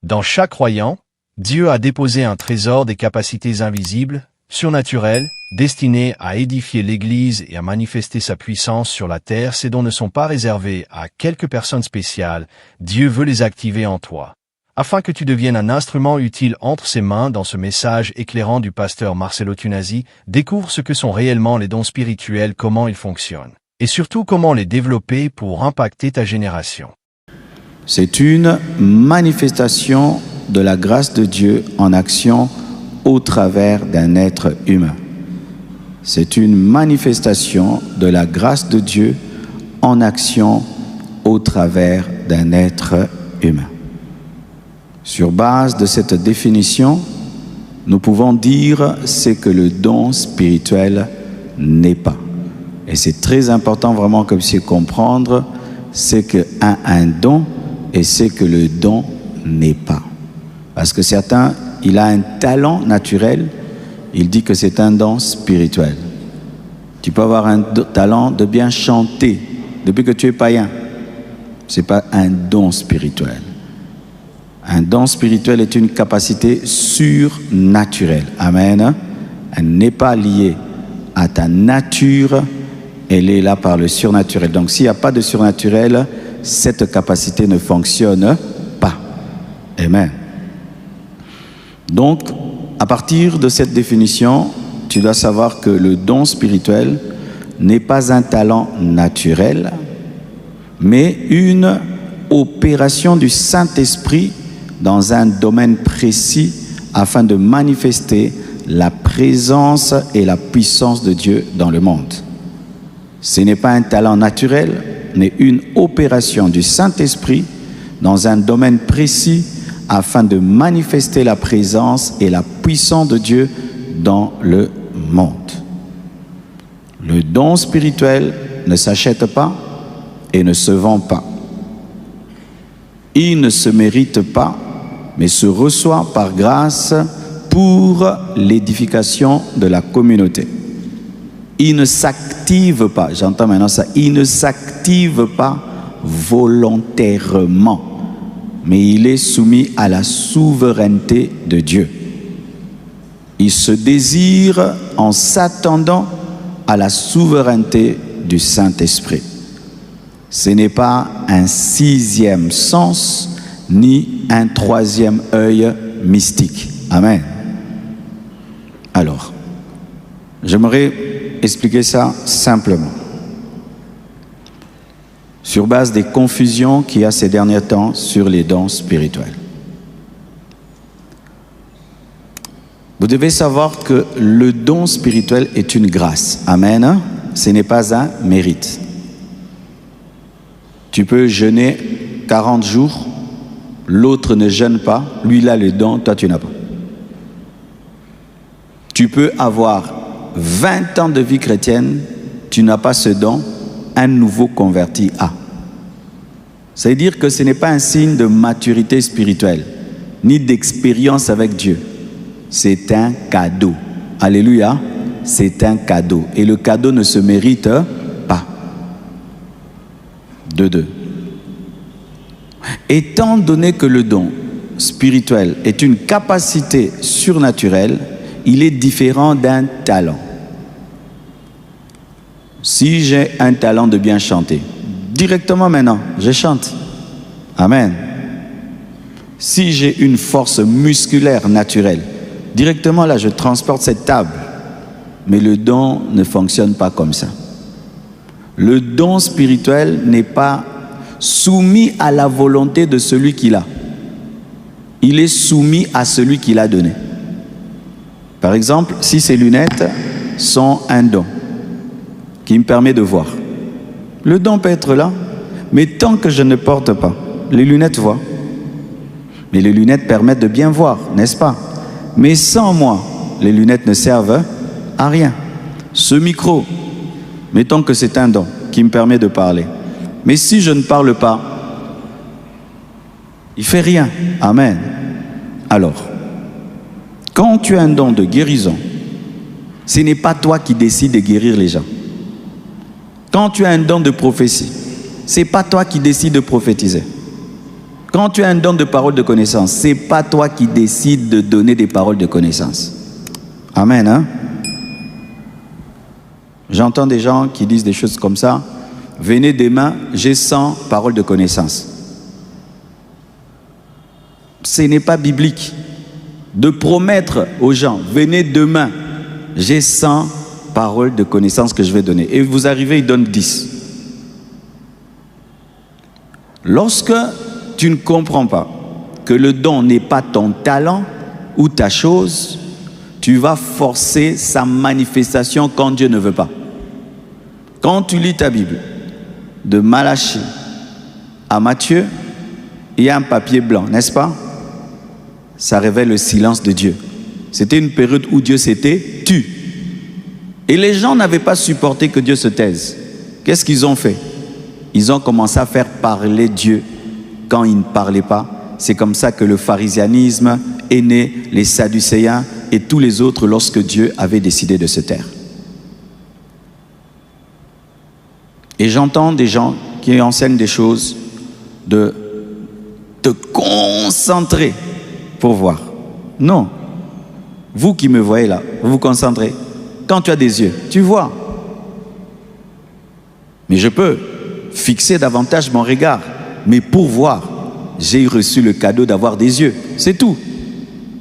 Dans chaque croyant, Dieu a déposé un trésor des capacités invisibles, surnaturelles, destinées à édifier l'Église et à manifester sa puissance sur la terre. Ces dons ne sont pas réservés à quelques personnes spéciales. Dieu veut les activer en toi, afin que tu deviennes un instrument utile entre ses mains. Dans ce message éclairant du pasteur Marcelo Tunasi, découvre ce que sont réellement les dons spirituels, comment ils fonctionnent, et surtout comment les développer pour impacter ta génération. C'est une manifestation de la grâce de Dieu en action au travers d'un être humain. C'est une manifestation de la grâce de Dieu en action au travers d'un être humain. Sur base de cette définition, nous pouvons dire ce que le don spirituel n'est pas. Et c'est très important vraiment que vous puissiez comprendre ce qu'est un don et ce que le don n'est pas. Parce que certains, il a un talent naturel, il dit que c'est un don spirituel. Tu peux avoir un talent de bien chanter depuis que tu es païen. Ce n'est pas un don spirituel. Un don spirituel est une capacité surnaturelle. Amen. Elle n'est pas liée à ta nature, elle est là par le surnaturel. Donc s'il n'y a pas de surnaturel, cette capacité ne fonctionne pas. Amen. Donc, à partir de cette définition, tu dois savoir que le don spirituel n'est pas un talent naturel, mais une opération du Saint-Esprit dans un domaine précis afin de manifester la présence et la puissance de Dieu dans le monde. Ce n'est pas un talent naturel, mais une opération du Saint-Esprit dans un domaine précis afin de manifester la présence et la puissance de Dieu dans le monde. Le don spirituel ne s'achète pas et ne se vend pas. Il ne se mérite pas, mais se reçoit par grâce pour l'édification de la communauté. Il ne s'active pas, j'entends maintenant ça, il ne s'active pas volontairement, mais il est soumis à la souveraineté de Dieu. Il se désire en s'attendant à la souveraineté du Saint-Esprit. Ce n'est pas un sixième sens, ni un troisième œil mystique. Amen. Alors, j'aimerais expliquer ça simplement. Sur base des confusions qu'il y a ces derniers temps sur les dons spirituels. Vous devez savoir que le don spirituel est une grâce. Amen. Ce n'est pas un mérite. Tu peux jeûner 40 jours, l'autre ne jeûne pas, lui il a le don, toi tu n'as pas. Tu peux avoir 20 ans de vie chrétienne, tu n'as pas ce don, un nouveau converti a. Ça veut dire que ce n'est pas un signe de maturité spirituelle, ni d'expérience avec Dieu. C'est un cadeau. Alléluia, c'est un cadeau. Et le cadeau ne se mérite pas. De deux. Étant donné que le don spirituel est une capacité surnaturelle, il est différent d'un talent. Si j'ai un talent de bien chanter, directement maintenant, je chante. Amen. Si j'ai une force musculaire naturelle, directement là, je transporte cette table. Mais le don ne fonctionne pas comme ça. Le don spirituel n'est pas soumis à la volonté de celui qui l'a. Il est soumis à celui qui l'a donné. Par exemple, si ces lunettes sont un don qui me permet de voir, le don peut être là, mais tant que je ne porte pas, les lunettes voient. Mais les lunettes permettent de bien voir, n'est-ce pas? Mais sans moi, les lunettes ne servent à rien. Ce micro, mettons que c'est un don qui me permet de parler. Mais si je ne parle pas, il ne fait rien. Amen. Alors, quand tu as un don de guérison, ce n'est pas toi qui décides de guérir les gens. Quand tu as un don de prophétie, ce n'est pas toi qui décides de prophétiser. Quand tu as un don de parole de connaissance, ce n'est pas toi qui décides de donner des paroles de connaissance. Amen, hein? J'entends des gens qui disent des choses comme ça. Venez demain, j'ai 100 paroles de connaissance. Ce n'est pas biblique de promettre aux gens, venez demain, j'ai 100 paroles de connaissance que je vais donner. Et vous arrivez, ils donnent 10. Lorsque tu ne comprends pas que le don n'est pas ton talent ou ta chose, tu vas forcer sa manifestation quand Dieu ne veut pas. Quand tu lis ta Bible, de Malachie à Matthieu, il y a un papier blanc, n'est-ce pas? Ça révèle le silence de Dieu. C'était une période où Dieu s'était tu. Et les gens n'avaient pas supporté que Dieu se taise. Qu'est-ce qu'ils ont fait? Ils ont commencé à faire parler Dieu quand il ne parlait pas. C'est comme ça que le pharisianisme est né, les sadducéens et tous les autres lorsque Dieu avait décidé de se taire. Et j'entends des gens qui enseignent des choses de te concentrer pour voir. Non. Vous qui me voyez là, vous vous concentrez. Quand tu as des yeux, tu vois. Mais je peux fixer davantage mon regard. Mais pour voir, j'ai reçu le cadeau d'avoir des yeux. C'est tout.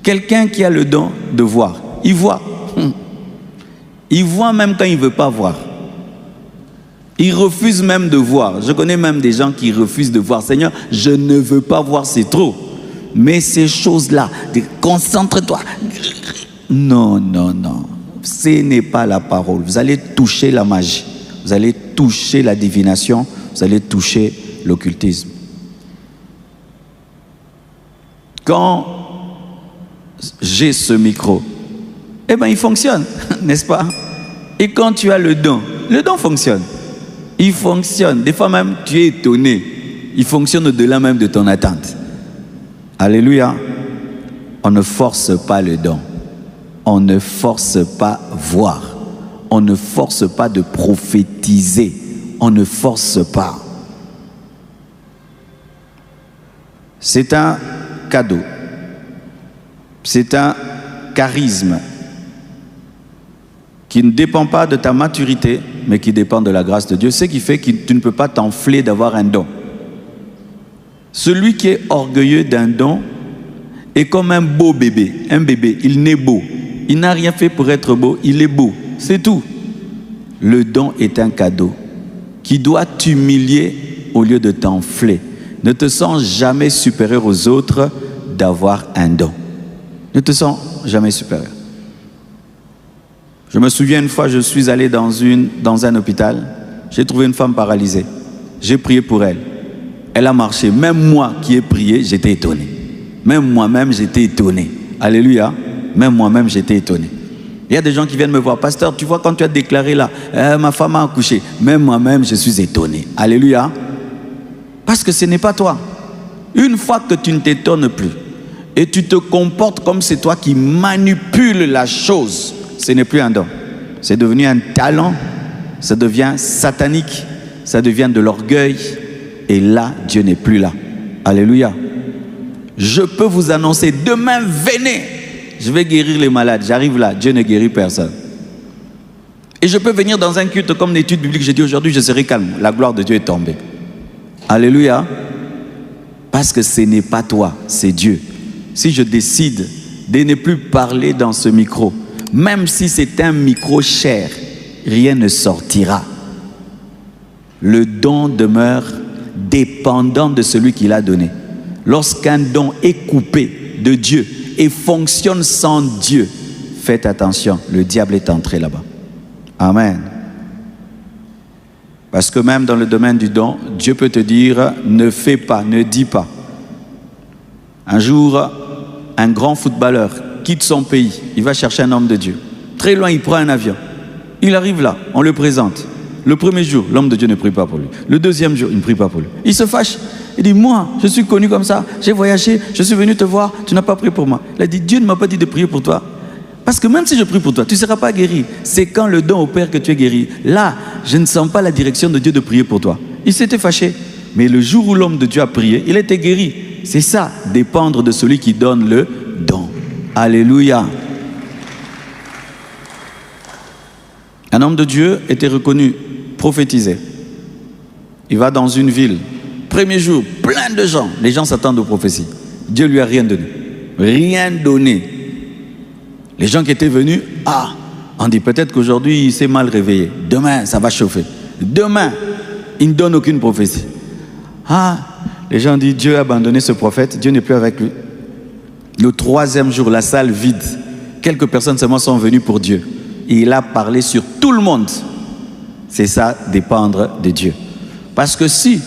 Quelqu'un qui a le don de voir, il voit. Il voit même quand il ne veut pas voir. Il refuse même de voir. Je connais même des gens qui refusent de voir. Seigneur, je ne veux pas voir, c'est trop. Mais ces choses-là, concentre-toi. Non, non, non. Ce n'est pas la parole. Vous allez toucher la magie. Vous allez toucher la divination. Vous allez toucher l'occultisme. Quand j'ai ce micro, eh bien, il fonctionne, n'est-ce pas? Et quand tu as le don fonctionne. Il fonctionne. Des fois même, tu es étonné. Il fonctionne au-delà même de ton attente. Alléluia. On ne force pas le don. On ne force pas voir. On ne force pas de prophétiser. On ne force pas. C'est un cadeau. C'est un charisme qui ne dépend pas de ta maturité, mais qui dépend de la grâce de Dieu. Ce qui fait que tu ne peux pas t'enfler d'avoir un don. Celui qui est orgueilleux d'un don est comme un beau bébé. Un bébé, il naît beau. Il n'a rien fait pour être beau, il est beau. C'est tout. Le don est un cadeau qui doit t'humilier au lieu de t'enfler. Ne te sens jamais supérieur aux autres d'avoir un don. Ne te sens jamais supérieur. Je me souviens une fois, je suis allé dans un hôpital. J'ai trouvé une femme paralysée. J'ai prié pour elle. Elle a marché. Même moi qui ai prié, j'étais étonné. Même moi-même, j'étais étonné. Alléluia. Même moi-même, j'étais étonné. Il y a des gens qui viennent me voir. Pasteur, tu vois quand tu as déclaré là, ma femme a accouché. Même moi-même, je suis étonné. Alléluia. Parce que ce n'est pas toi. Une fois que tu ne t'étonnes plus et tu te comportes comme c'est toi qui manipules la chose, ce n'est plus un don. C'est devenu un talent. Ça devient satanique. Ça devient de l'orgueil. Et là, Dieu n'est plus là. Alléluia. Je peux vous annoncer, demain, venez. Je vais guérir les malades. J'arrive là, Dieu ne guérit personne. Et je peux venir dans un culte comme une étude biblique. J'ai dit aujourd'hui, je serai calme. La gloire de Dieu est tombée. Alléluia. Parce que ce n'est pas toi, c'est Dieu. Si je décide de ne plus parler dans ce micro, même si c'est un micro cher, rien ne sortira. Le don demeure dépendant de celui qui l'a donné. Lorsqu'un don est coupé de Dieu et fonctionne sans Dieu, faites attention, le diable est entré là-bas. Amen. Parce que même dans le domaine du don, Dieu peut te dire, ne fais pas, ne dis pas. Un jour, un grand footballeur quitte son pays, il va chercher un homme de Dieu. Très loin, il prend un avion. Il arrive là, on le présente. Le premier jour, l'homme de Dieu ne prie pas pour lui. Le deuxième jour, il ne prie pas pour lui. Il se fâche. Il dit, moi, je suis connu comme ça, j'ai voyagé, je suis venu te voir, tu n'as pas prié pour moi. Il a dit, Dieu ne m'a pas dit de prier pour toi. Parce que même si je prie pour toi, tu ne seras pas guéri. C'est quand le don opère que tu es guéri. Là, je ne sens pas la direction de Dieu de prier pour toi. Il s'était fâché. Mais le jour où l'homme de Dieu a prié, il était guéri. C'est ça, dépendre de celui qui donne le don. Alléluia. Un homme de Dieu était reconnu, prophétisé. Il va dans une ville. Premier jour, plein de gens. Les gens s'attendent aux prophéties. Dieu lui a rien donné. Rien donné. Les gens qui étaient venus, on dit peut-être qu'aujourd'hui il s'est mal réveillé. Demain, ça va chauffer. Demain, il ne donne aucune prophétie. Les gens disent Dieu a abandonné ce prophète. Dieu n'est plus avec lui. Le troisième jour, la salle vide. Quelques personnes seulement sont venues pour Dieu. Et il a parlé sur tout le monde. C'est ça, dépendre de Dieu. Parce que si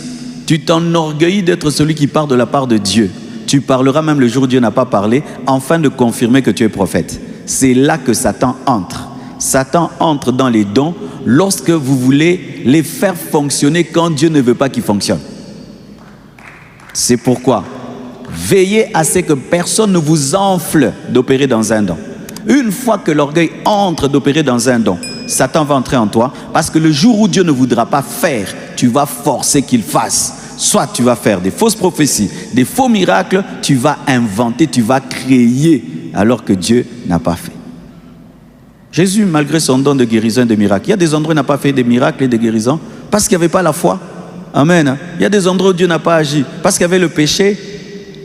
tu t'enorgueillis d'être celui qui parle de la part de Dieu, tu parleras même le jour où Dieu n'a pas parlé, afin de confirmer que tu es prophète. C'est là que Satan entre. Satan entre dans les dons lorsque vous voulez les faire fonctionner quand Dieu ne veut pas qu'ils fonctionnent. C'est pourquoi veillez à ce que personne ne vous enfle d'opérer dans un don. Une fois que l'orgueil entre d'opérer dans un don, Satan va entrer en toi, parce que le jour où Dieu ne voudra pas faire, tu vas forcer qu'il fasse. Soit tu vas faire des fausses prophéties, des faux miracles, tu vas inventer, tu vas créer, alors que Dieu n'a pas fait. Jésus, malgré son don de guérison et de miracles, il y a des endroits où il n'a pas fait des miracles et des guérisons, parce qu'il n'y avait pas la foi. Amen. Il y a des endroits où Dieu n'a pas agi, parce qu'il y avait le péché.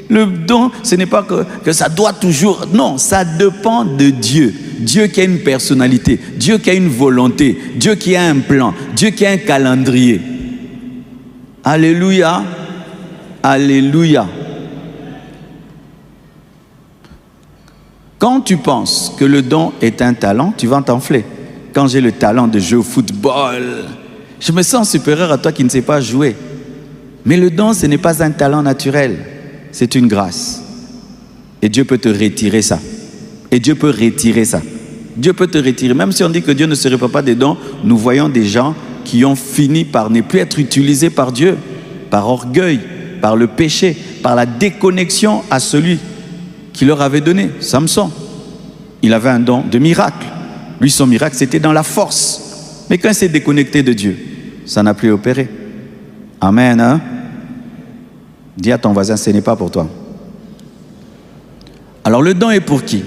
Le don, ce n'est pas que ça doit toujours... Non, ça dépend de Dieu. Dieu qui a une personnalité, Dieu qui a une volonté, Dieu qui a un plan, Dieu qui a un calendrier. Alléluia. Alléluia. Quand tu penses que le don est un talent, tu vas t'enfler. Quand j'ai le talent de jouer au football, je me sens supérieur à toi qui ne sais pas jouer. Mais le don, ce n'est pas un talent naturel. C'est une grâce. Et Dieu peut te retirer ça. Et Dieu peut retirer ça. Dieu peut te retirer. Même si on dit que Dieu ne se répand pas des dons, nous voyons des gens qui ont fini par ne plus être utilisés par Dieu, par orgueil, par le péché, par la déconnexion à celui qui leur avait donné. Samson, il avait un don de miracle. Lui, son miracle, c'était dans la force. Mais quand il s'est déconnecté de Dieu, ça n'a plus opéré. Amen, hein? Dis à ton voisin, ce n'est pas pour toi. Alors le don est pour qui?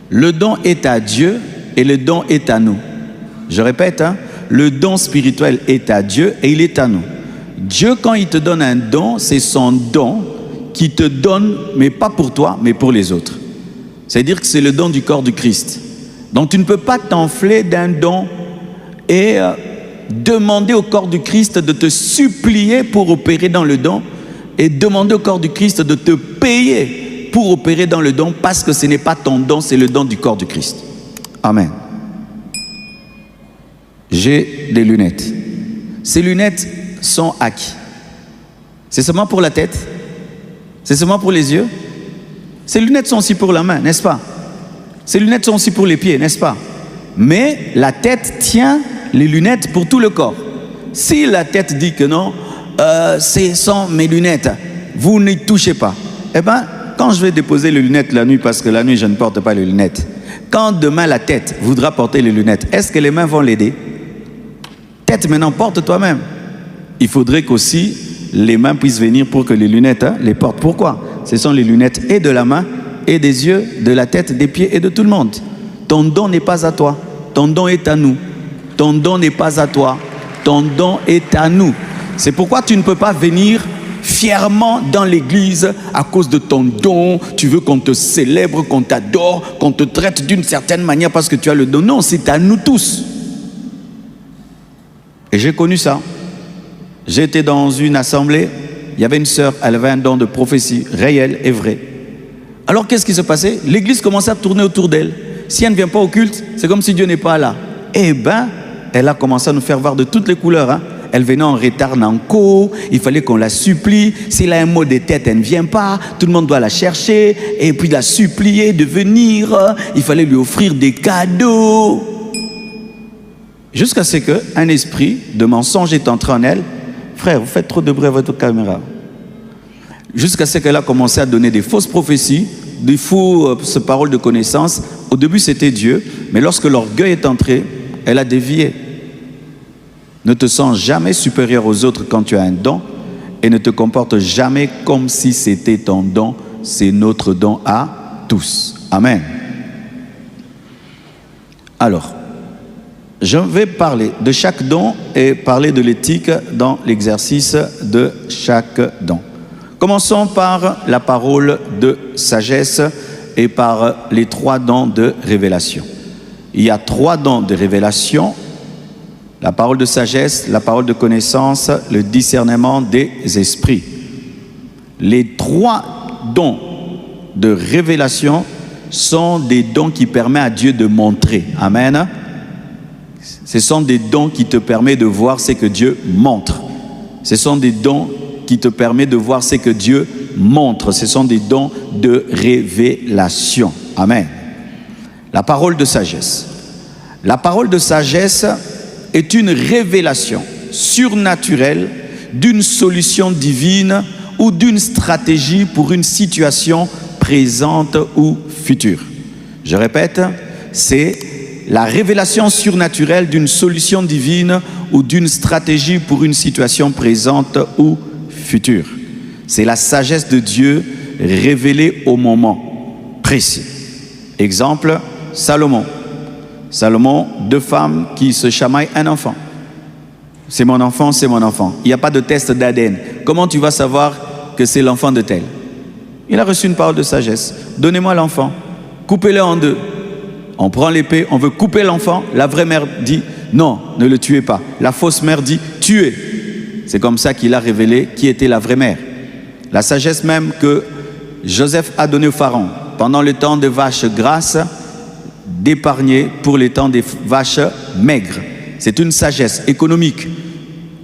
Le don est à Dieu et le don est à nous. Je répète, le don spirituel est à Dieu et il est à nous. Dieu, quand il te donne un don, c'est son don qui te donne, mais pas pour toi, mais pour les autres. C'est-à-dire que c'est le don du corps du Christ. Donc tu ne peux pas t'enfler d'un don et demander au corps du Christ de te supplier pour opérer dans le don, et demander au corps du Christ de te payer pour opérer dans le don, parce que ce n'est pas ton don, c'est le don du corps du Christ. Amen. J'ai des lunettes. Ces lunettes sont à qui? C'est seulement pour la tête? C'est seulement pour les yeux? Ces lunettes sont aussi pour la main, n'est-ce pas? Ces lunettes sont aussi pour les pieds, n'est-ce pas? Mais la tête tient les lunettes pour tout le corps. Si la tête dit que non, ce sont mes lunettes, vous n'y touchez pas. Eh bien, quand je vais déposer les lunettes la nuit, parce que la nuit je ne porte pas les lunettes, quand demain la tête voudra porter les lunettes, est-ce que les mains vont l'aider? Tête, maintenant porte toi-même. Il faudrait qu'aussi les mains puissent venir pour que les lunettes les portent. Pourquoi? Ce sont les lunettes et de la main et des yeux, de la tête, des pieds et de tout le monde. Ton don n'est pas à toi, ton don est à nous. Ton don n'est pas à toi, ton don est à nous. C'est pourquoi tu ne peux pas venir fièrement dans l'église à cause de ton don. Tu veux qu'on te célèbre, qu'on t'adore, qu'on te traite d'une certaine manière parce que tu as le don. Non, c'est à nous tous. Et j'ai connu ça. J'étais dans une assemblée, il y avait une sœur, elle avait un don de prophétie réel et vrai. Alors qu'est-ce qui se passait? L'église commençait à tourner autour d'elle. Si elle ne vient pas au culte, c'est comme si Dieu n'est pas là. Eh bien, elle a commencé à nous faire voir de toutes les couleurs. Elle venait en retard nanko, il fallait qu'on la supplie. S'il a un mot de tête, elle ne vient pas. Tout le monde doit la chercher et puis la supplier de venir. Il fallait lui offrir des cadeaux. Jusqu'à ce qu'un esprit de mensonge est entré en elle. Frère, vous faites trop de bruit à votre caméra. Jusqu'à ce qu'elle a commencé à donner des fausses prophéties, des fausses paroles de connaissance. Au début, c'était Dieu, mais lorsque l'orgueil est entré, elle a dévié. Ne te sens jamais supérieur aux autres quand tu as un don et ne te comporte jamais comme si c'était ton don. C'est notre don à tous. Amen. Alors, je vais parler de chaque don et parler de l'éthique dans l'exercice de chaque don. Commençons par la parole de sagesse et par les 3 dons de révélation. Il y a 3 dons de révélation: la parole de sagesse, la parole de connaissance, le discernement des esprits. Les 3 dons de révélation sont des dons qui permettent à Dieu de montrer. Amen. Ce sont des dons qui te permettent de voir ce que Dieu montre. Ce sont des dons qui te permettent de voir ce que Dieu montre. Ce sont des dons de révélation. Amen. La parole de sagesse. La parole de sagesse est une révélation surnaturelle d'une solution divine ou d'une stratégie pour une situation présente ou future. Je répète, c'est la révélation surnaturelle d'une solution divine ou d'une stratégie pour une situation présente ou future. C'est la sagesse de Dieu révélée au moment précis. Exemple, Salomon. Salomon, 2 femmes qui se chamaillent, un enfant. C'est mon enfant, c'est mon enfant. Il n'y a pas de test d'ADN. Comment tu vas savoir que c'est l'enfant de tel? Il a reçu une parole de sagesse. Donnez-moi l'enfant, coupez-le en 2. On prend l'épée, on veut couper l'enfant. La vraie mère dit non, ne le tuez pas. La fausse mère dit tuez. C'est comme ça qu'il a révélé qui était la vraie mère. La sagesse même que Joseph a donnée au pharaon pendant le temps des vaches grasses, d'épargner pour les temps des vaches maigres. C'est une sagesse économique,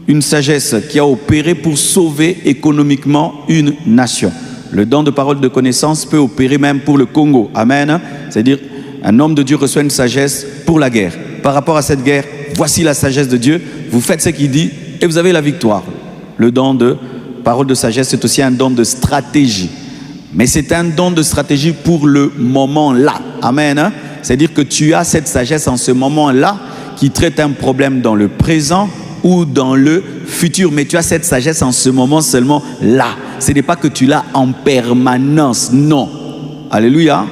une sagesse qui a opéré pour sauver économiquement une nation. Le don de parole de connaissance peut opérer même pour le Congo. Amen. C'est-à-dire, un homme de Dieu reçoit une sagesse pour la guerre. Par rapport à cette guerre, voici la sagesse de Dieu. Vous faites ce qu'il dit et vous avez la victoire. Le don de parole de sagesse, c'est aussi un don de stratégie. Mais c'est un don de stratégie pour le moment là. Amen. C'est-à-dire que tu as cette sagesse en ce moment-là qui traite un problème dans le présent ou dans le futur. Mais tu as cette sagesse en ce moment seulement là. Ce n'est pas que tu l'as en permanence. Non. Alléluia.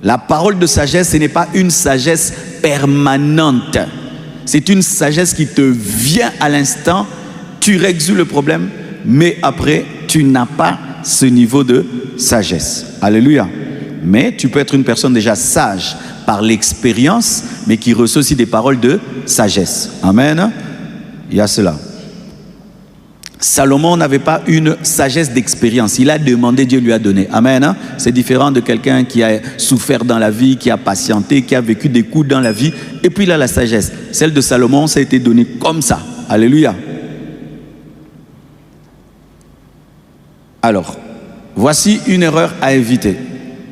La parole de sagesse, ce n'est pas une sagesse permanente. C'est une sagesse qui te vient à l'instant. Tu résous le problème, mais après, tu n'as pas ce niveau de sagesse. Alléluia. Mais tu peux être une personne déjà sage par l'expérience, mais qui reçoit aussi des paroles de sagesse. Amen. Il y a cela. Salomon n'avait pas une sagesse d'expérience. Il a demandé, Dieu lui a donné. Amen. C'est différent de quelqu'un qui a souffert dans la vie, qui a patienté, qui a vécu des coups dans la vie, et puis il a la sagesse. Celle de Salomon, ça a été donné comme ça. Alléluia. Alors, voici une erreur à éviter.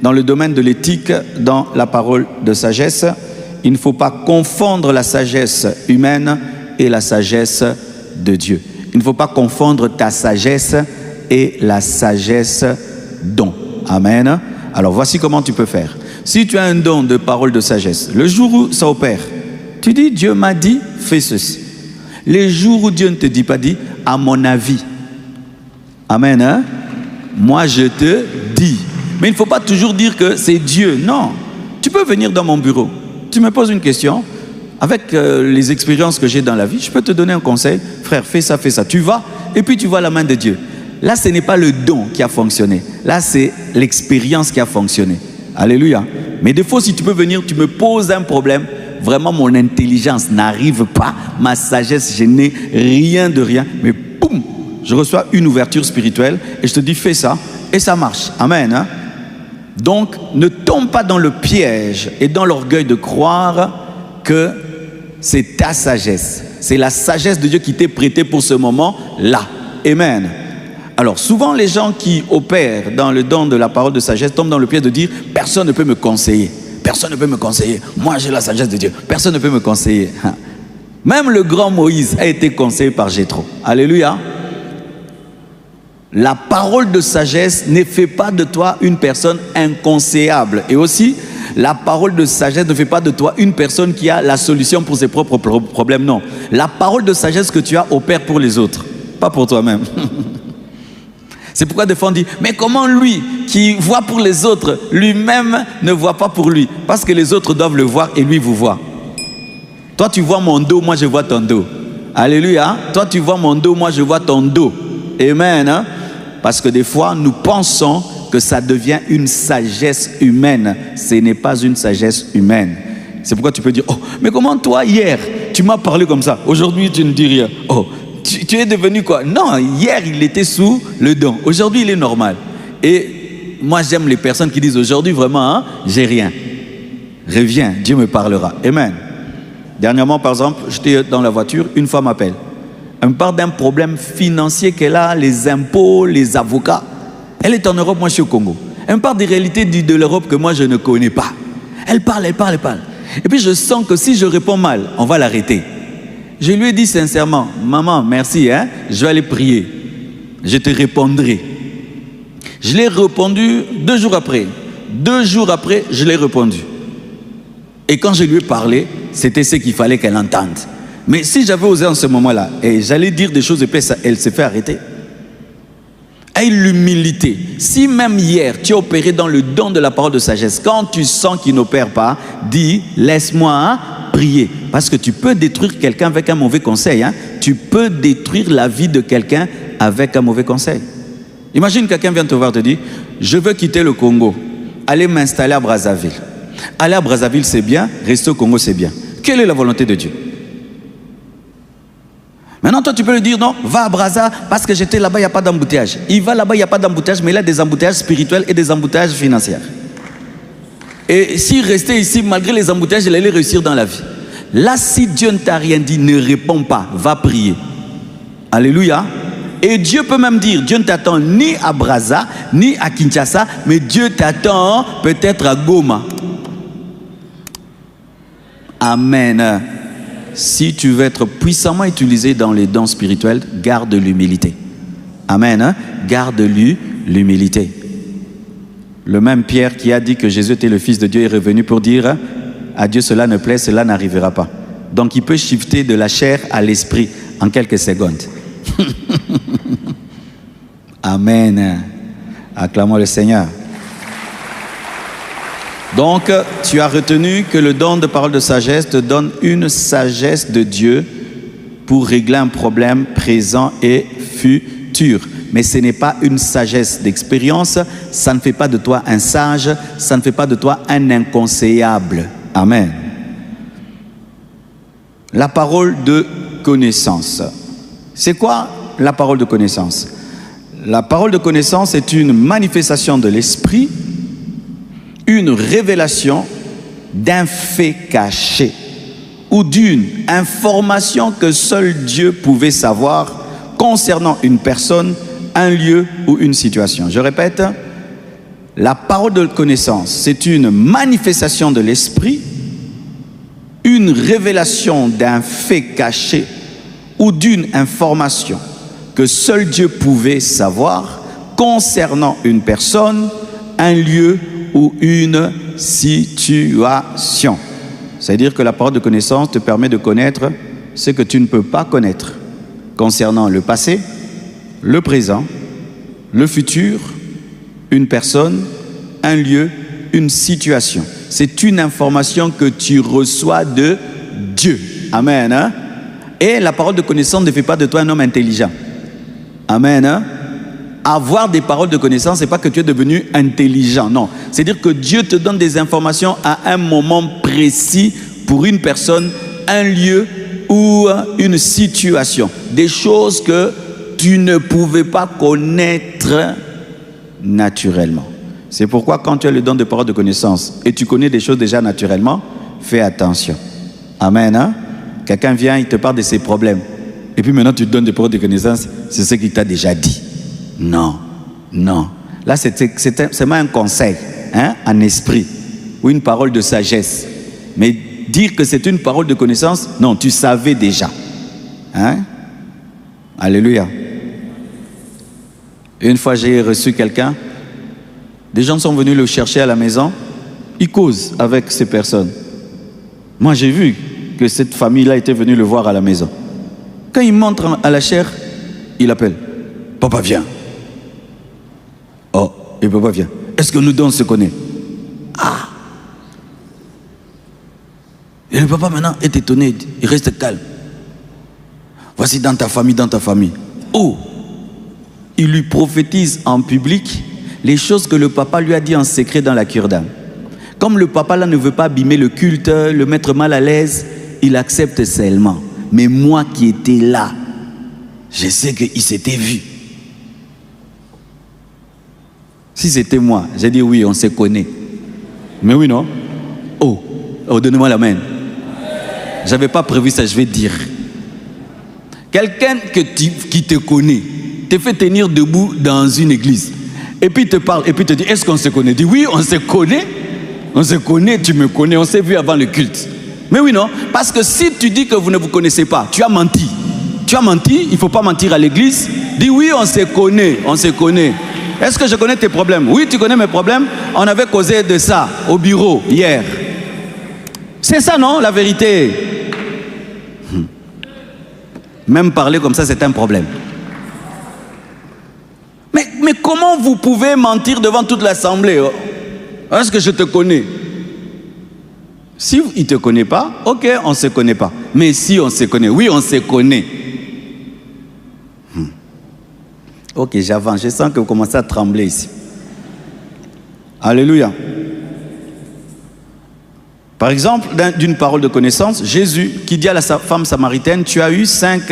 Dans le domaine de l'éthique, dans la parole de sagesse, il ne faut pas confondre la sagesse humaine et la sagesse de Dieu. Il ne faut pas confondre ta sagesse et la sagesse don. Amen. Alors voici comment tu peux faire. Si tu as un don de parole de sagesse, le jour où ça opère, tu dis Dieu m'a dit, fais ceci. Les jours où Dieu ne te dit pas, dit à mon avis. Amen. Hein? Moi je te dis. Mais il ne faut pas toujours dire que c'est Dieu. Non. Tu peux venir dans mon bureau. Tu me poses une question. Avec les expériences que j'ai dans la vie, je peux te donner un conseil. Frère, fais ça, fais ça. Tu vas et puis tu vois la main de Dieu. Là, ce n'est pas le don qui a fonctionné. Là, c'est l'expérience qui a fonctionné. Alléluia. Mais des fois, si tu peux venir, tu me poses un problème. Vraiment, mon intelligence n'arrive pas. Ma sagesse, je n'ai rien de rien. Mais boum, je reçois une ouverture spirituelle et je te dis, fais ça. Et ça marche. Amen. Hein? Donc, ne tombe pas dans le piège et dans l'orgueil de croire que c'est ta sagesse. C'est la sagesse de Dieu qui t'est prêtée pour ce moment-là. Amen. Alors, souvent, les gens qui opèrent dans le don de la parole de sagesse tombent dans le piège de dire « Personne ne peut me conseiller. Personne ne peut me conseiller. Moi, j'ai la sagesse de Dieu. Personne ne peut me conseiller. » Même le grand Moïse a été conseillé par Jéthro. Alléluia. La parole de sagesse ne fait pas de toi une personne inconseillable. Et aussi, la parole de sagesse ne fait pas de toi une personne qui a la solution pour ses propres problèmes. Non. La parole de sagesse que tu as opère pour les autres, pas pas pour toi-même. C'est pourquoi des fois on dit, mais comment lui, qui voit pour les autres, lui-même ne voit pas pour lui? Parce que les autres doivent le voir et lui vous voit. Toi tu vois mon dos, moi je vois ton dos. Alléluia. Toi tu vois mon dos, moi je vois ton dos. Amen. Hein? Parce que des fois nous pensons que ça devient une sagesse humaine. Ce n'est pas une sagesse humaine. C'est pourquoi tu peux dire, oh, mais comment toi hier, tu m'as parlé comme ça, aujourd'hui tu ne dis rien. Oh, tu es devenu quoi? Non, hier il était sous le don. Aujourd'hui il est normal. Et moi j'aime les personnes qui disent aujourd'hui vraiment, hein, j'ai rien. Reviens, Dieu me parlera. Amen. Dernièrement par exemple, j'étais dans la voiture, une femme m'appelle. Elle me parle d'un problème financier qu'elle a, les impôts, les avocats. Elle est en Europe, moi je suis au Congo. Elle me parle des réalités de l'Europe que moi je ne connais pas. Elle parle. Et puis je sens que si je réponds mal, on va l'arrêter. Je lui ai dit sincèrement, maman, merci, hein, je vais aller prier. Je te répondrai. Je l'ai répondu 2 jours après. 2 jours après, je l'ai répondu. Et quand je lui ai parlé, c'était ce qu'il fallait qu'elle entende. Mais si j'avais osé en ce moment-là, et j'allais dire des choses et puis elle s'est fait arrêter. Et l'humilité. Si même hier, tu as opéré dans le don de la parole de sagesse, quand tu sens qu'il n'opère pas, dis, laisse-moi prier. Parce que tu peux détruire quelqu'un avec un mauvais conseil. Hein? Tu peux détruire la vie de quelqu'un avec un mauvais conseil. Imagine quelqu'un vient te voir et te dit, je veux quitter le Congo, aller m'installer à Brazzaville. Aller à Brazzaville, c'est bien, rester au Congo, c'est bien. Quelle est la volonté de Dieu? Maintenant, toi, tu peux lui dire, non, va à Brazza, parce que j'étais là-bas, il n'y a pas d'embouteillage. Il va là-bas, il n'y a pas d'embouteillage, mais il a des embouteillages spirituels et des embouteillages financiers. Et s'il restait ici, malgré les embouteillages, il allait réussir dans la vie. Là, si Dieu ne t'a rien dit, ne réponds pas, va prier. Alléluia. Et Dieu peut même dire, Dieu ne t'attend ni à Brazza, ni à Kinshasa, mais Dieu t'attend peut-être à Goma. Amen. Si tu veux être puissamment utilisé dans les dons spirituels, garde l'humilité. Amen. Hein? Garde l'humilité. Le même Pierre qui a dit que Jésus était le Fils de Dieu est revenu pour dire à Dieu cela ne plaît, cela n'arrivera pas. Donc il peut shifter de la chair à l'esprit en quelques secondes. Amen. Acclamons le Seigneur. Donc, tu as retenu que le don de parole de sagesse te donne une sagesse de Dieu pour régler un problème présent et futur. Mais ce n'est pas une sagesse d'expérience, ça ne fait pas de toi un sage, ça ne fait pas de toi un inconseillable. Amen. La parole de connaissance. C'est quoi la parole de connaissance? La parole de connaissance est une manifestation de l'esprit, une révélation d'un fait caché ou d'une information que seul Dieu pouvait savoir concernant une personne, un lieu ou une situation. Je répète, la parole de connaissance, c'est une manifestation de l'esprit, une révélation d'un fait caché ou d'une information que seul Dieu pouvait savoir concernant une personne, un lieu ou une situation. C'est-à-dire que la parole de connaissance te permet de connaître ce que tu ne peux pas connaître concernant le passé, le présent, le futur, une personne, un lieu, une situation. C'est une information que tu reçois de Dieu. Amen. Hein? Et la parole de connaissance ne fait pas de toi un homme intelligent. Amen. Hein? Avoir des paroles de connaissance, ce n'est pas que tu es devenu intelligent, non. C'est-à-dire que Dieu te donne des informations à un moment précis pour une personne, un lieu ou une situation. Des choses que tu ne pouvais pas connaître naturellement. C'est pourquoi quand tu as le don de parole de connaissance et tu connais des choses déjà naturellement, fais attention. Amen. Hein? Quelqu'un vient, il te parle de ses problèmes. Et puis maintenant tu te donnes des paroles de connaissance, c'est ce qu'il t'a déjà dit. Non, non. Là, c'est un conseil, hein, en esprit, ou une parole de sagesse. Mais dire que c'est une parole de connaissance, non, tu savais déjà. Hein? Alléluia. Une fois, j'ai reçu quelqu'un, des gens sont venus le chercher à la maison, il cause avec ces personnes. Moi, j'ai vu que cette famille-là était venue le voir à la maison. Quand il montre à la chair, Il appelle. Papa, viens. Oh, et papa vient. Est-ce que nous deux on se connaît? Ah. Et le papa maintenant est étonné, il reste calme. Voici dans ta famille. Oh, il lui prophétise en public les choses que le papa lui a dit en secret dans la cure d'âme. Comme le papa là ne veut pas abîmer le culte, le mettre mal à l'aise, il accepte seulement. Mais moi qui étais là, je sais qu'il s'était vu. Si c'était moi, j'ai dit oui, on se connaît. Mais oui, non? Oh, donnez-moi la main. J'avais pas prévu ça, je vais dire. Quelqu'un qui te connaît, te fait tenir debout dans une église. Et puis il te parle, et puis il te dit, est-ce qu'on se connaît? Dit oui, on se connaît. On se connaît, tu me connais, on s'est vu avant le culte. Mais oui, non? Parce que si tu dis que vous ne vous connaissez pas, tu as menti. Tu as menti, il ne faut pas mentir à l'église. Dis oui, on se connaît, on se connaît. Est-ce que je connais tes problèmes? Oui, tu connais mes problèmes. On avait causé de ça au bureau hier. C'est ça, non, la vérité? Même parler comme ça, c'est un problème. Mais comment vous pouvez mentir devant toute l'assemblée? Est-ce que je te connais? Si il ne te connaît pas, ok, on ne se connaît pas. Mais si on se connaît, oui, on se connaît. Ok, j'avance. Je sens que vous commencez à trembler ici. Alléluia. Par exemple, d'une parole de connaissance, Jésus qui dit à la femme samaritaine, tu as eu 5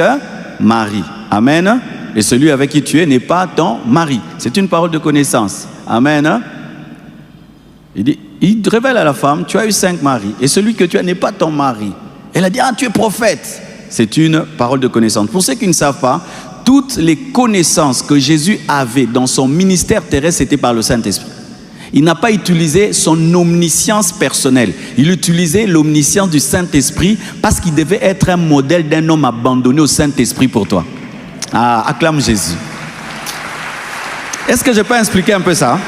maris. Amen. Et celui avec qui tu es n'est pas ton mari. C'est une parole de connaissance. Amen. Il révèle à la femme, tu as eu 5 maris. Et celui que tu as n'est pas ton mari. Elle a dit, ah, tu es prophète. C'est une parole de connaissance. Pour ceux qui ne savent pas, toutes les connaissances que Jésus avait dans son ministère terrestre, c'était par le Saint-Esprit. Il n'a pas utilisé son omniscience personnelle. Il utilisait l'omniscience du Saint-Esprit parce qu'il devait être un modèle d'un homme abandonné au Saint-Esprit pour toi. Ah, acclame Jésus. Est-ce que je peux expliquer un peu ça?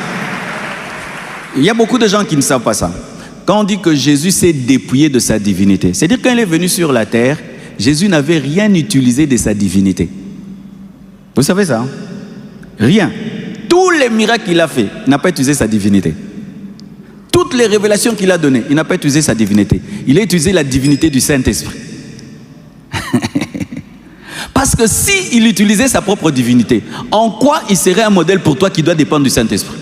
Il y a beaucoup de gens qui ne savent pas ça. Quand on dit que Jésus s'est dépouillé de sa divinité, c'est-à-dire quand il est venu sur la terre, Jésus n'avait rien utilisé de sa divinité. Vous savez ça? Rien. Tous les miracles qu'il a fait, il n'a pas utilisé sa divinité. Toutes les révélations qu'il a données, il n'a pas utilisé sa divinité. Il a utilisé la divinité du Saint-Esprit. Parce que s'il utilisait sa propre divinité, en quoi il serait un modèle pour toi qui doit dépendre du Saint-Esprit?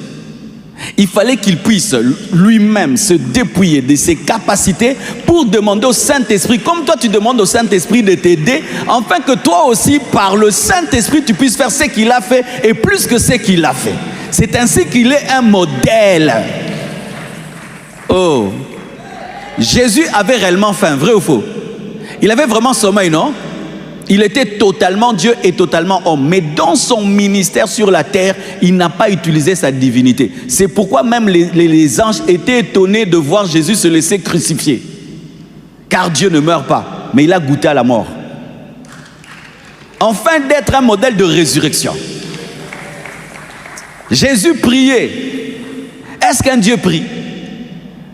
Il fallait qu'il puisse lui-même se dépouiller de ses capacités pour demander au Saint-Esprit, comme toi tu demandes au Saint-Esprit de t'aider, afin que toi aussi, par le Saint-Esprit, tu puisses faire ce qu'il a fait et plus que ce qu'il a fait. C'est ainsi qu'il est un modèle. Oh, Jésus avait réellement faim, vrai ou faux? Il avait vraiment sommeil, non? Il était totalement Dieu et totalement homme. Mais dans son ministère sur la terre, il n'a pas utilisé sa divinité. C'est pourquoi même les anges étaient étonnés de voir Jésus se laisser crucifier. Car Dieu ne meurt pas, mais il a goûté à la mort. Afin d'être un modèle de résurrection. Jésus priait. Est-ce qu'un Dieu prie?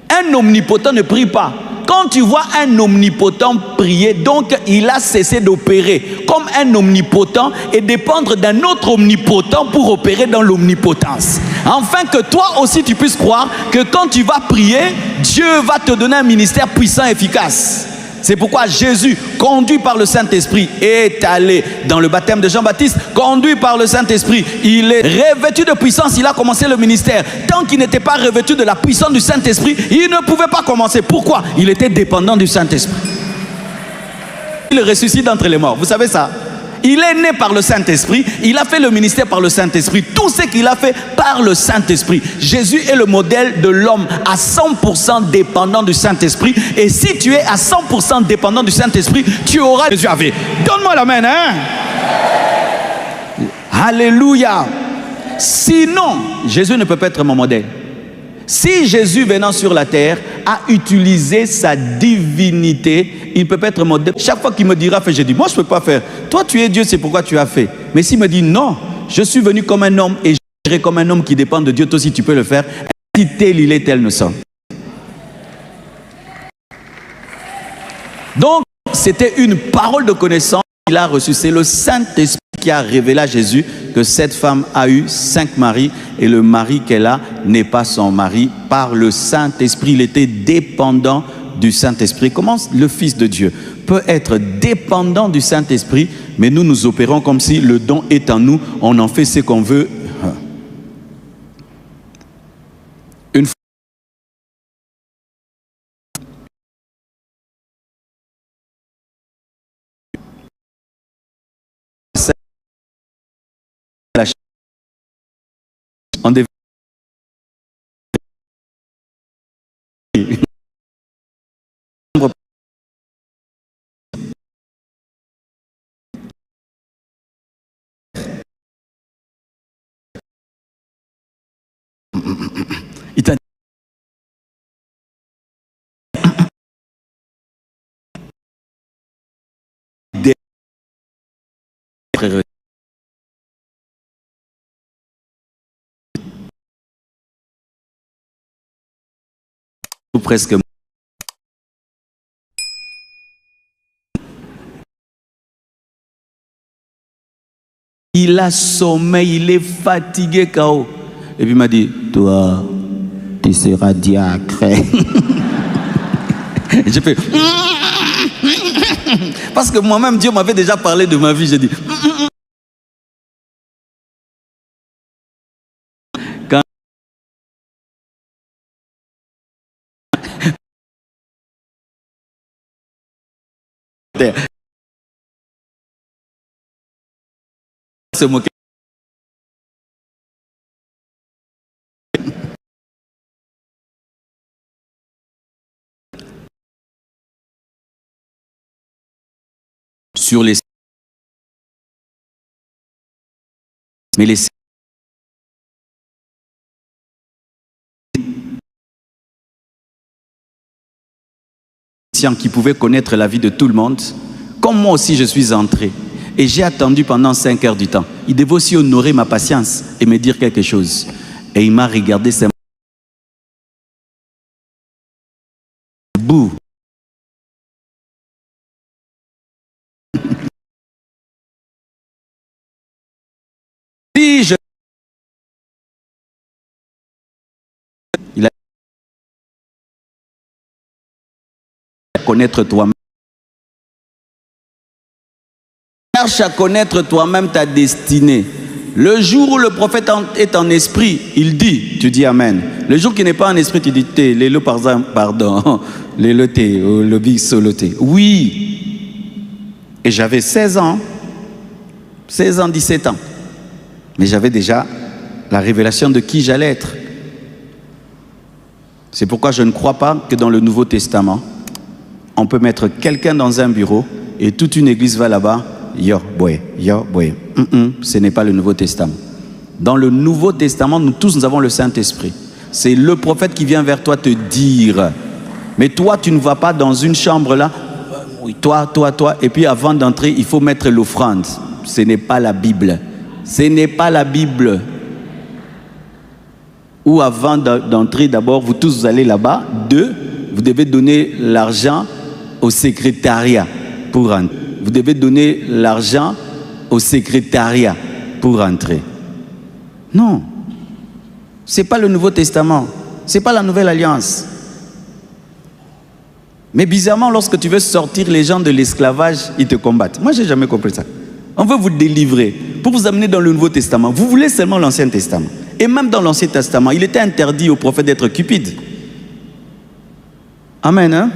Un omnipotent ne prie pas. Quand tu vois un omnipotent prier, donc il a cessé d'opérer comme un omnipotent et dépendre d'un autre omnipotent pour opérer dans l'omnipotence. Afin que toi aussi tu puisses croire que quand tu vas prier, Dieu va te donner un ministère puissant et efficace. C'est pourquoi Jésus, conduit par le Saint-Esprit, est allé dans le baptême de Jean-Baptiste, conduit par le Saint-Esprit. Il est revêtu de puissance, il a commencé le ministère. Tant qu'il n'était pas revêtu de la puissance du Saint-Esprit, il ne pouvait pas commencer. Pourquoi? Il était dépendant du Saint-Esprit. Il ressuscite d'entre les morts, vous savez ça? Il est né par le Saint-Esprit, il a fait le ministère par le Saint-Esprit, tout ce qu'il a fait par le Saint-Esprit. Jésus est le modèle de l'homme à 100% dépendant du Saint-Esprit. Et si tu es à 100% dépendant du Saint-Esprit, tu auras Jésus avec. Donne-moi la main, hein? Alléluia. Sinon, Jésus ne peut pas être mon modèle. Si Jésus venant sur la terre a utilisé sa divinité, il ne peut pas être modèle. Chaque fois qu'il me dira, fais, je dis, moi je ne peux pas faire. Toi tu es Dieu, c'est pourquoi tu as fait. Mais s'il me dit, non, je suis venu comme un homme et j'irai comme un homme qui dépend de Dieu, toi aussi tu peux le faire. Si tel il est, tel ne sont. Donc, c'était une parole de connaissance qu'il a reçue. C'est le Saint-Esprit qui a révélé à Jésus que cette femme a eu 5 maris et le mari qu'elle a n'est pas son mari par le Saint-Esprit. Il était dépendant du Saint-Esprit. Comment le Fils de Dieu peut être dépendant du Saint-Esprit, mais nous opérons comme si le don est en nous, on en fait ce qu'on veut. Une fois, on devait il t'a dit ou presque. Il a sommeil, il est fatigué, KO. Et puis il m'a dit, toi, tu seras diacre. Et j'ai fait, parce que moi-même, Dieu m'avait déjà parlé de ma vie. J'ai dit, quand se moquer. Sur les... Mais les... qui pouvaient connaître la vie de tout le monde, comme moi aussi je suis entré. Et j'ai attendu pendant 5 heures du temps. Il devait aussi honorer ma patience et me dire quelque chose. Et il m'a regardé simplement. Bouh. Si je... Il a connaître toi-même. Cherche à connaître toi-même ta destinée. Le jour où le prophète est en esprit, il dit, tu dis Amen. Le jour qui n'est pas en esprit, tu dis Té, lélo pardon, lélo té, le big solo té. Oui. Et j'avais 16 ans, 17 ans. Mais j'avais déjà la révélation de qui j'allais être. C'est pourquoi je ne crois pas que dans le Nouveau Testament, on peut mettre quelqu'un dans un bureau et toute une église va là-bas. Yo, boy. Ce n'est pas le Nouveau Testament. Dans le Nouveau Testament, nous tous, nous avons le Saint-Esprit. C'est le prophète qui vient vers toi te dire. Mais toi, tu ne vas pas dans une chambre là. Toi. Et puis avant d'entrer, il faut mettre l'offrande. Ce n'est pas la Bible. Ce n'est pas la Bible. Ou avant d'entrer, d'abord, vous tous, vous allez là-bas. 2, vous devez donner l'argent au secrétariat pour entrer. Vous devez donner l'argent au secrétariat pour entrer. Non. Ce n'est pas le Nouveau Testament. Ce n'est pas la Nouvelle Alliance. Mais bizarrement, lorsque tu veux sortir les gens de l'esclavage, ils te combattent. Moi, je n'ai jamais compris ça. On veut vous délivrer pour vous amener dans le Nouveau Testament. Vous voulez seulement l'Ancien Testament. Et même dans l'Ancien Testament, il était interdit aux prophètes d'être cupides. Amen, hein?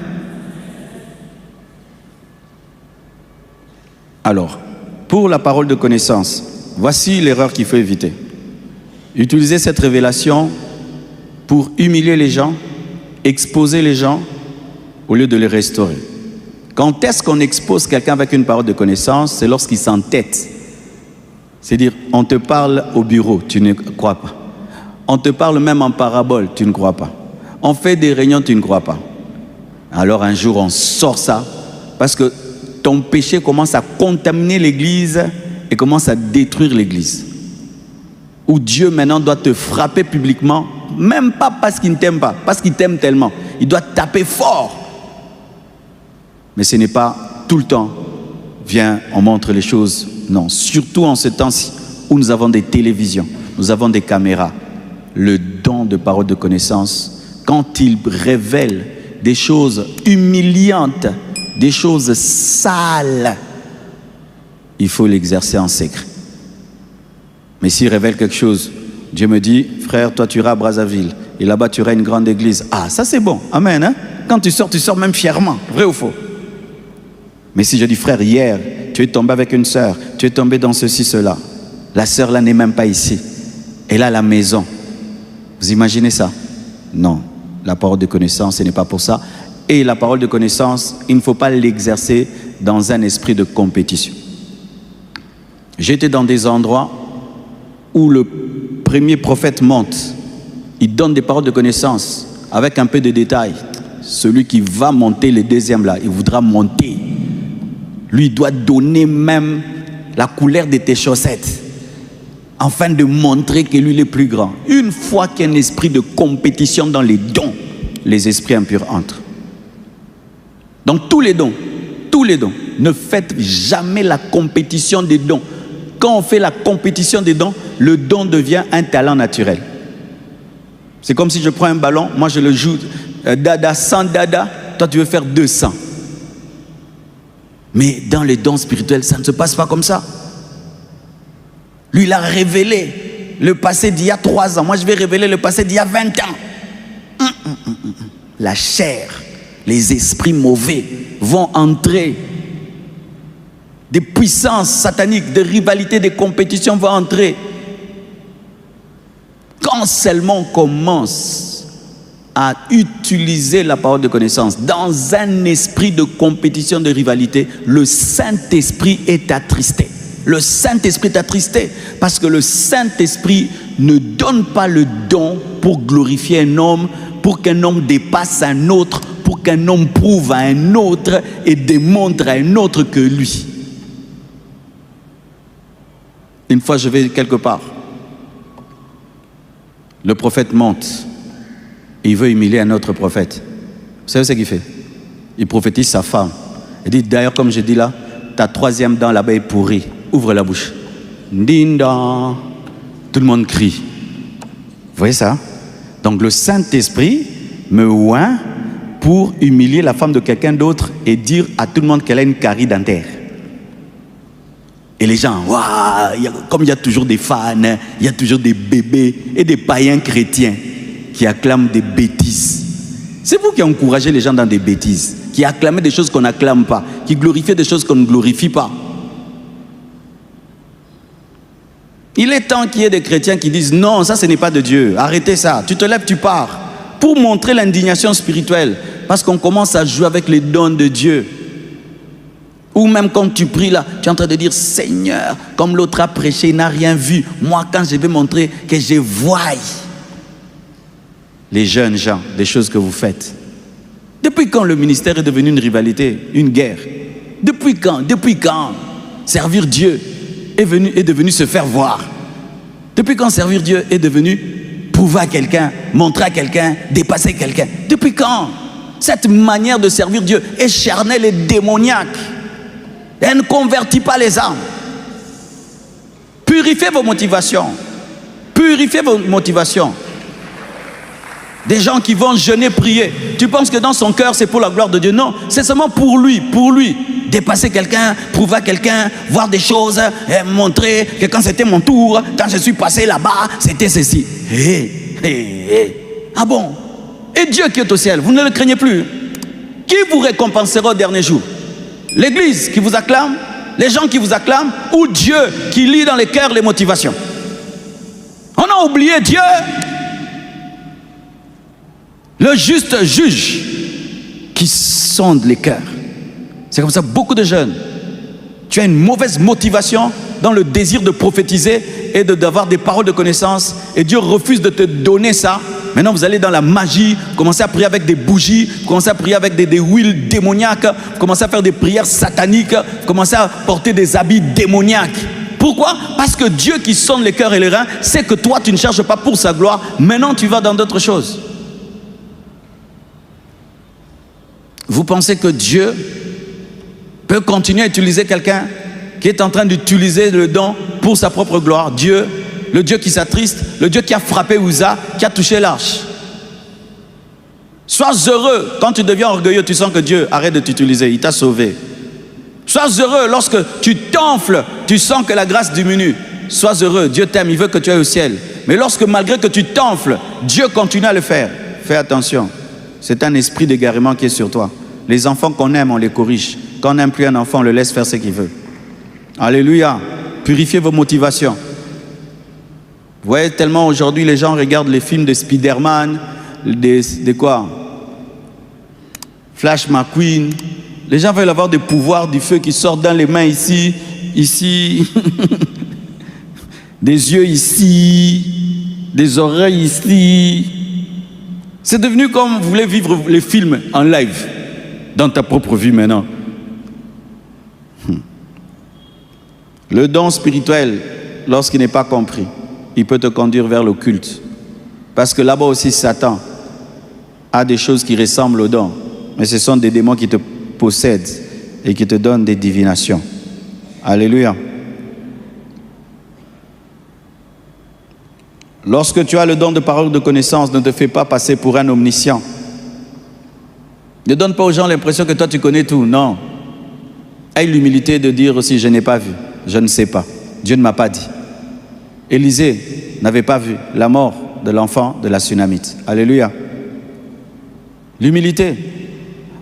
Alors, pour la parole de connaissance, voici l'erreur qu'il faut éviter. Utilisez cette révélation pour humilier les gens, exposer les gens, au lieu de les restaurer. Quand est-ce qu'on expose quelqu'un avec une parole de connaissance? C'est lorsqu'il s'entête. C'est-à-dire, on te parle au bureau, tu ne crois pas. On te parle même en parabole, tu ne crois pas. On fait des réunions, tu ne crois pas. Alors un jour, on sort ça, parce que ton péché commence à contaminer l'église et commence à détruire l'église. Où Dieu maintenant doit te frapper publiquement, même pas parce qu'il ne t'aime pas, parce qu'il t'aime tellement. Il doit taper fort. Mais ce n'est pas tout le temps. Viens, on montre les choses Non, surtout en ce temps-ci où nous avons des télévisions, nous avons des caméras. Le don de parole de connaissance, quand il révèle des choses humiliantes, des choses sales, il faut l'exercer en secret. Mais s'il révèle quelque chose, Dieu me dit, frère, toi tu iras à Brazzaville, et là-bas tu auras une grande église. Ah, ça c'est bon, amen. Hein? Quand tu sors même fièrement, vrai ou faux? Mais si je dis, frère, hier, tu es tombé avec une sœur, tu es tombé dans ceci, cela. La sœur là n'est même pas ici. Elle est à la maison. Vous imaginez ça? Non. La parole de connaissance, ce n'est pas pour ça. Et la parole de connaissance, il ne faut pas l'exercer dans un esprit de compétition. J'étais dans des endroits où le premier prophète monte. Il donne des paroles de connaissance avec un peu de détails. Celui qui va monter le deuxième là, il voudra monter. Lui doit donner même la couleur de tes chaussettes afin de montrer que lui il est plus grand. Une fois qu'il y a un esprit de compétition dans les dons, les esprits impurs entrent. Donc tous les dons, ne faites jamais la compétition des dons. Quand on fait la compétition des dons, le don devient un talent naturel. C'est comme si je prends un ballon, moi je le joue dada, 100 dada, toi tu veux faire 200. Mais dans les dons spirituels, ça ne se passe pas comme ça. Lui, il a révélé le passé d'il y a 3 ans. Moi, je vais révéler le passé d'il y a 20 ans. La chair, les esprits mauvais vont entrer. Des puissances sataniques, des rivalités, des compétitions vont entrer. Quand seulement on commence à utiliser la parole de connaissance dans un esprit de compétition, de rivalité, le Saint-Esprit est attristé. Le Saint-Esprit est attristé parce que le Saint-Esprit ne donne pas le don pour glorifier un homme, pour qu'un homme dépasse un autre, pour qu'un homme prouve à un autre et démontre à un autre que lui. Une fois, je vais quelque part. Le prophète monte. Il veut humilier un autre prophète. Vous savez ce qu'il fait? Il prophétise sa femme. Il dit, d'ailleurs, comme je dis là, ta 3e dent là-bas est pourrie. Ouvre la bouche. Dinda. Tout le monde crie. Vous voyez ça? Donc le Saint-Esprit me oint pour humilier la femme de quelqu'un d'autre et dire à tout le monde qu'elle a une carie dentaire. Et les gens, waouh, comme il y a toujours des fans, il y a toujours des bébés et des païens chrétiens qui acclament des bêtises. C'est vous qui encouragez les gens dans des bêtises, qui acclament des choses qu'on n'acclame pas, qui glorifient des choses qu'on ne glorifie pas. Il est temps qu'il y ait des chrétiens qui disent non, ça ce n'est pas de Dieu, arrêtez ça, tu te lèves, tu pars, pour montrer l'indignation spirituelle, parce qu'on commence à jouer avec les dons de Dieu. Ou même quand tu pries là, tu es en train de dire Seigneur, comme l'autre a prêché, il n'a rien vu. Moi, quand je vais montrer que je vois les jeunes gens, des choses que vous faites. Depuis quand le ministère est devenu une rivalité, une guerre? Depuis quand? Depuis quand servir Dieu est devenu se faire voir? Depuis quand servir Dieu est devenu prouver à quelqu'un, montrer à quelqu'un, dépasser quelqu'un? Depuis quand? Cette manière de servir Dieu est charnelle et démoniaque. Elle ne convertit pas les âmes. Purifiez vos motivations. Purifiez vos motivations. Des gens qui vont jeûner, prier. Tu penses que dans son cœur, c'est pour la gloire de Dieu? Non, c'est seulement pour lui. Dépasser quelqu'un, prouver à quelqu'un, voir des choses, montrer que quand c'était mon tour, quand je suis passé là-bas, c'était ceci. Ah bon? Et Dieu qui est au ciel, vous ne le craignez plus? Qui vous récompensera au dernier jour? L'église qui vous acclame, les gens qui vous acclament, ou Dieu qui lit dans les cœurs les motivations? On a oublié Dieu, le juste juge qui sonde les cœurs. C'est comme ça, beaucoup de jeunes, tu as une mauvaise motivation dans le désir de prophétiser et d'avoir des paroles de connaissance, et Dieu refuse de te donner ça. Maintenant vous allez dans la magie, vous commencez à prier avec des bougies, vous commencez à prier avec des huiles démoniaques, vous commencez à faire des prières sataniques, vous commencez à porter des habits démoniaques. Pourquoi? Parce que Dieu qui sonde les cœurs et les reins sait que toi tu ne cherches pas pour sa gloire. Maintenant tu vas dans d'autres choses. Vous pensez que Dieu peut continuer à utiliser quelqu'un qui est en train d'utiliser le don pour sa propre gloire. Dieu, le Dieu qui s'attriste, le Dieu qui a frappé Uza, qui a touché l'arche. Sois heureux quand tu deviens orgueilleux, tu sens que Dieu arrête de t'utiliser, il t'a sauvé. Sois heureux lorsque tu t'enfles, tu sens que la grâce diminue. Sois heureux, Dieu t'aime, il veut que tu ailles au ciel. Mais lorsque malgré que tu t'enfles, Dieu continue à le faire. Fais attention, c'est un esprit d'égarement qui est sur toi. Les enfants qu'on aime, on les corrige. Quand on n'aime plus un enfant, on le laisse faire ce qu'il veut. Alléluia. Purifiez vos motivations. Vous voyez, tellement aujourd'hui, les gens regardent les films de Spider-Man, de quoi? Flash McQueen. Les gens veulent avoir des pouvoirs du feu qui sortent dans les mains ici, ici, des yeux ici, des oreilles ici. C'est devenu comme vous voulez vivre les films en live, dans ta propre vie maintenant. Le don spirituel, lorsqu'il n'est pas compris, il peut te conduire vers l'occulte. Parce que là-bas aussi, Satan a des choses qui ressemblent au don. Mais ce sont des démons qui te possèdent et qui te donnent des divinations. Alléluia. Lorsque tu as le don de parole de connaissance, ne te fais pas passer pour un omniscient. Ne donne pas aux gens l'impression que toi tu connais tout. Non. Aie l'humilité de dire aussi, je n'ai pas vu, je ne sais pas. Dieu ne m'a pas dit. Élisée n'avait pas vu la mort de l'enfant de la Sunamite. Alléluia. L'humilité.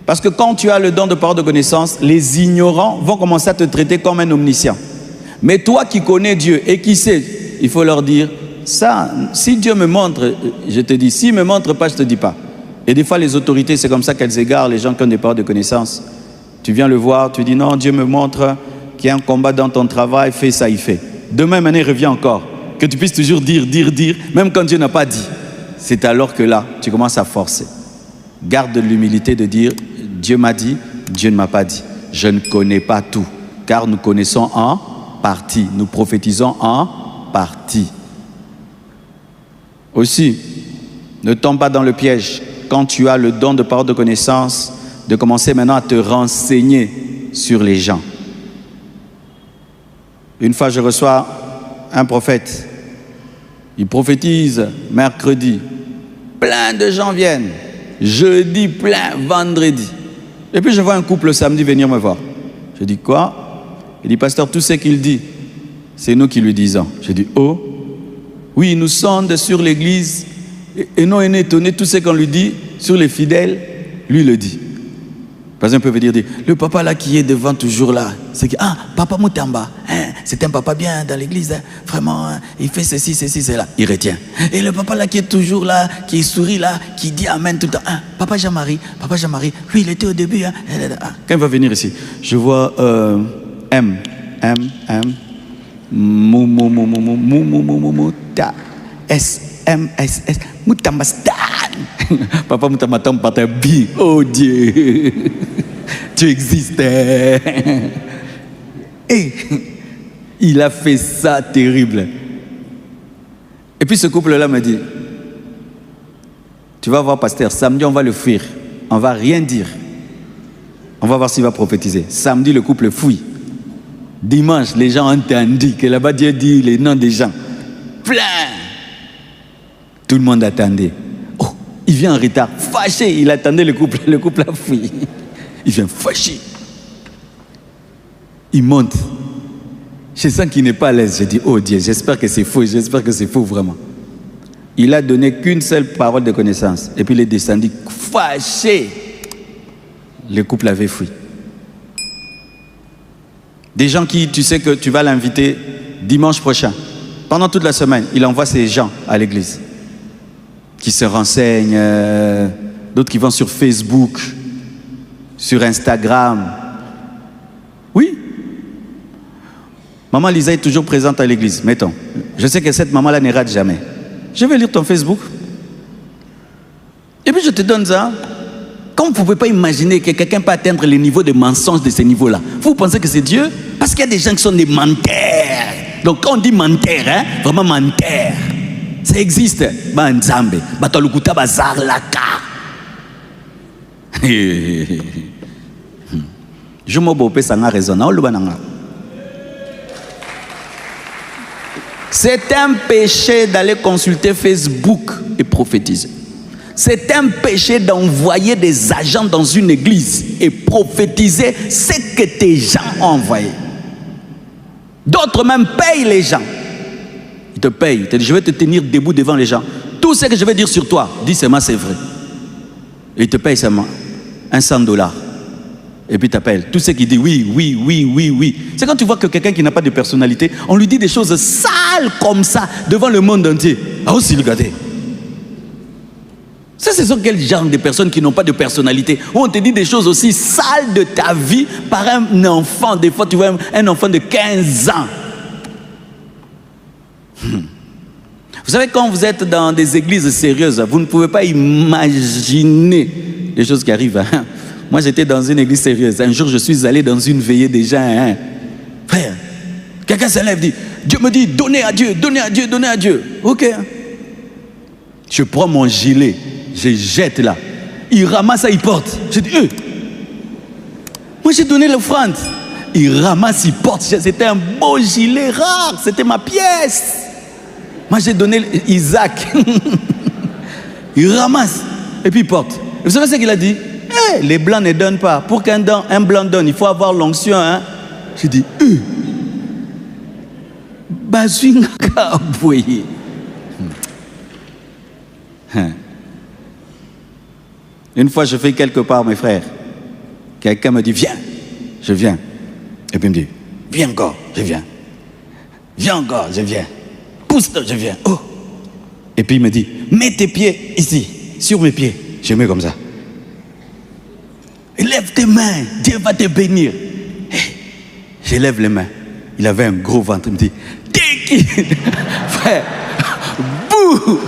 Parce que quand tu as le don de parole de connaissance, les ignorants vont commencer à te traiter comme un omniscient. Mais toi qui connais Dieu et qui sais, il faut leur dire, ça, si Dieu me montre, je te dis, s'il ne me montre pas, je ne te dis pas. Et des fois, les autorités, c'est comme ça qu'elles égarent les gens qui ont des paroles de connaissance. Tu viens le voir, tu dis, non, Dieu me montre qu'il y a un combat dans ton travail, fais ça, il fait. Demain, maintenant, il revient encore. Que tu puisses toujours dire, même quand Dieu n'a pas dit. C'est alors que là, tu commences à forcer. Garde l'humilité de dire, Dieu m'a dit, Dieu ne m'a pas dit. Je ne connais pas tout, car nous connaissons en partie. Nous prophétisons en partie. Aussi, ne tombe pas dans le piège, quand tu as le don de parole de connaissance, de commencer maintenant à te renseigner sur les gens. Une fois, je reçois un prophète. Il prophétise mercredi. Plein de gens viennent. Jeudi, plein, vendredi. Et puis je vois un couple samedi venir me voir. Je dis quoi? Il dit, pasteur, tout ce qu'il dit, c'est nous qui lui disons. Je dis, oh, oui, il nous sonde sur l'église et nous on est étonnés, tout ce qu'on lui dit sur les fidèles, lui le dit. Par exemple, on peut venir dire, le papa là qui est devant toujours là, c'est que, ah, papa Moutamba, hein, c'est un papa bien dans l'église, hein, vraiment, hein, il fait ceci, cela, il retient. Et le papa là qui est toujours là, qui sourit là, qui dit amen tout le temps, hein, papa Jean-Marie, lui il était au début, hein, quand il va venir ici, je vois Moutamba Stan. Papa Moutamba Tambata Bi. Oh Dieu, tu existais. Et il a fait ça terrible. Et puis ce couple-là me dit, tu vas voir pasteur, samedi on va le fuir, on va rien dire. On va voir s'il va prophétiser. Samedi le couple fuit. Dimanche les gens ont entendu que là-bas Dieu dit les noms des gens. Plein. Tout le monde attendait. Oh, il vient en retard, fâché. Il attendait le couple a fui. Il vient fâché. Il monte. Je sens qu'il n'est pas à l'aise. Je dis, oh Dieu, j'espère que c'est faux vraiment. Il a donné qu'une seule parole de connaissance. Et puis il est descendu fâché. Le couple avait fui. Des gens qui, tu sais que tu vas l'inviter dimanche prochain. Pendant toute la semaine, il envoie ces gens à l'église. Qui se renseignent, d'autres qui vont sur Facebook, sur Instagram. Oui. Maman Lisa est toujours présente à l'église, mettons. Je sais que cette maman-là ne rate jamais. Je vais lire ton Facebook. Et puis je te donne ça. Comme vous ne pouvez pas imaginer que quelqu'un peut atteindre le niveau de mensonge de ce niveau-là. Vous pensez que c'est Dieu? Parce qu'il y a des gens qui sont des menteurs. Donc quand on dit menteur, hein, vraiment menteur. Ça existe. Banzambe, batalukuta bazar laka. Je m'en bopé ça n'a raison. C'est un péché d'aller consulter Facebook et prophétiser. C'est un péché d'envoyer des agents dans une église et prophétiser ce que tes gens ont envoyé. D'autres même payent les gens. Ils te payent. Ils te disent, je vais te tenir debout devant les gens. Tout ce que je vais dire sur toi, dis seulement c'est vrai. Et ils te payent seulement $100. Et puis t'appelles. Tout ce qui dit oui, oui, oui, oui, oui. C'est quand tu vois que quelqu'un qui n'a pas de personnalité, on lui dit des choses sales comme ça devant le monde entier. Ah aussi, regardez. Ça, ce sont quel genre de personnes qui n'ont pas de personnalité? Où on te dit des choses aussi sales de ta vie par un enfant. Des fois, tu vois un enfant de 15 ans. Vous savez, quand vous êtes dans des églises sérieuses, vous ne pouvez pas imaginer les choses qui arrivent. Hein? Moi, j'étais dans une église sérieuse. Un jour, je suis allé dans une veillée des gens. Hein? Frère, quelqu'un se lève, dit, Dieu me dit, donnez à Dieu, donnez à Dieu, donnez à Dieu. Ok. Je prends mon gilet, je jette là. Il ramasse ça, il porte. Je dis, moi, j'ai donné l'offrande. Il ramasse, il porte. C'était un beau gilet rare. C'était ma pièce. Moi, j'ai donné Isaac. Il ramasse et puis il porte. Vous savez ce qu'il a dit? Les blancs ne donnent pas. Pour qu'un blanc donne, il faut avoir l'onction. Hein? J'ai dit, Bazuinga Boye. Une fois, je fais quelque part, mes frères. Quelqu'un me dit, viens. Je viens. Et puis il me dit, viens encore, je viens. Viens encore, je viens. Pousse-toi, je viens. Oh. Et puis il me dit, mets tes pieds ici, sur mes pieds. Je mets comme ça. Lève tes mains, Dieu va te bénir. Je lève les mains. Il avait un gros ventre. Il me dit, t'es qui? Frère, bouh!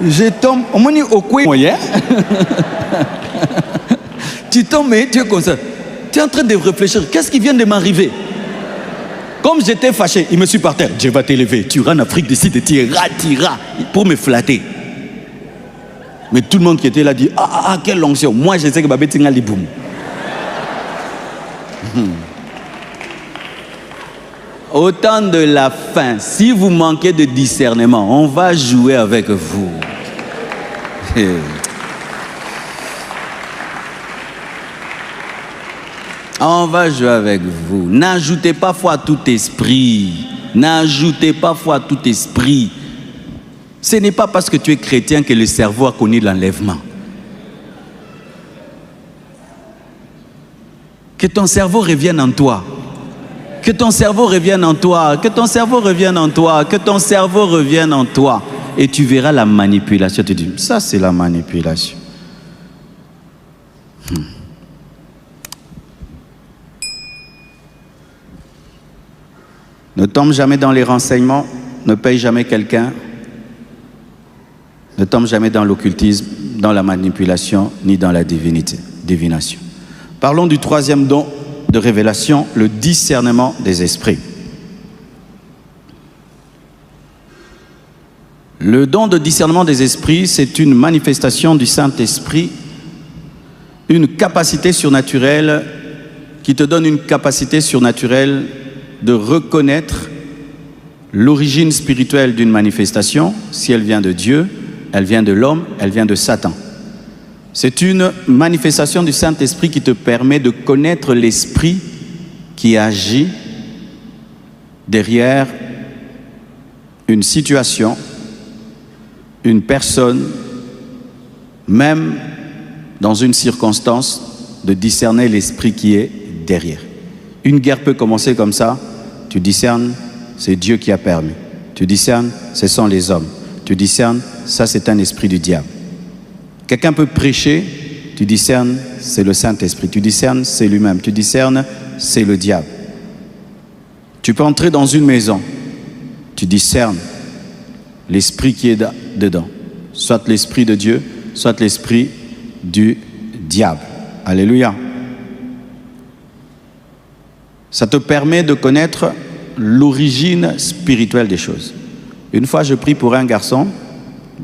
Je tombe, on m'a dit au coin moyen. Tu tombes et tu es comme ça. Tu es en train de réfléchir, qu'est-ce qui vient de m'arriver? Comme j'étais fâché, il me suit par terre. Dieu va t'élever, tu iras en Afrique du Sud et tu iras pour me flatter. Mais tout le monde qui était là dit, quelle onction. Moi je sais que Babé Tinga Liboum. Au temps de la fin, si vous manquez de discernement, on va jouer avec vous. On va jouer avec vous. N'ajoutez pas foi à tout esprit. N'ajoutez pas foi à tout esprit. Ce n'est pas parce que tu es chrétien que le cerveau a connu l'enlèvement. Que ton cerveau revienne en toi. Que ton cerveau revienne en toi. Que ton cerveau revienne en toi. Que ton cerveau revienne en toi. Et tu verras la manipulation. Tu dis, ça c'est la manipulation. Ne tombe jamais dans les renseignements. Ne paye jamais quelqu'un. Ne tombe jamais dans l'occultisme, dans la manipulation, ni dans la divination. Parlons du troisième don de révélation, le discernement des esprits. Le don de discernement des esprits, c'est une manifestation du Saint-Esprit, une capacité surnaturelle qui te donne une capacité surnaturelle de reconnaître l'origine spirituelle d'une manifestation, si elle vient de Dieu, elle vient de l'homme, elle vient de Satan. C'est une manifestation du Saint-Esprit qui te permet de connaître l'esprit qui agit derrière une situation, une personne, même dans une circonstance, de discerner l'esprit qui est derrière. Une guerre peut commencer comme ça, tu discernes, c'est Dieu qui a permis. Tu discernes, ce sont les hommes. Tu discernes, ça c'est un esprit du diable. Quelqu'un peut prêcher, tu discernes, c'est le Saint-Esprit. Tu discernes, c'est lui-même. Tu discernes, c'est le diable. Tu peux entrer dans une maison, tu discernes l'esprit qui est dedans. Soit l'esprit de Dieu, soit l'esprit du diable. Alléluia. Ça te permet de connaître l'origine spirituelle des choses. Une fois, je prie pour un garçon,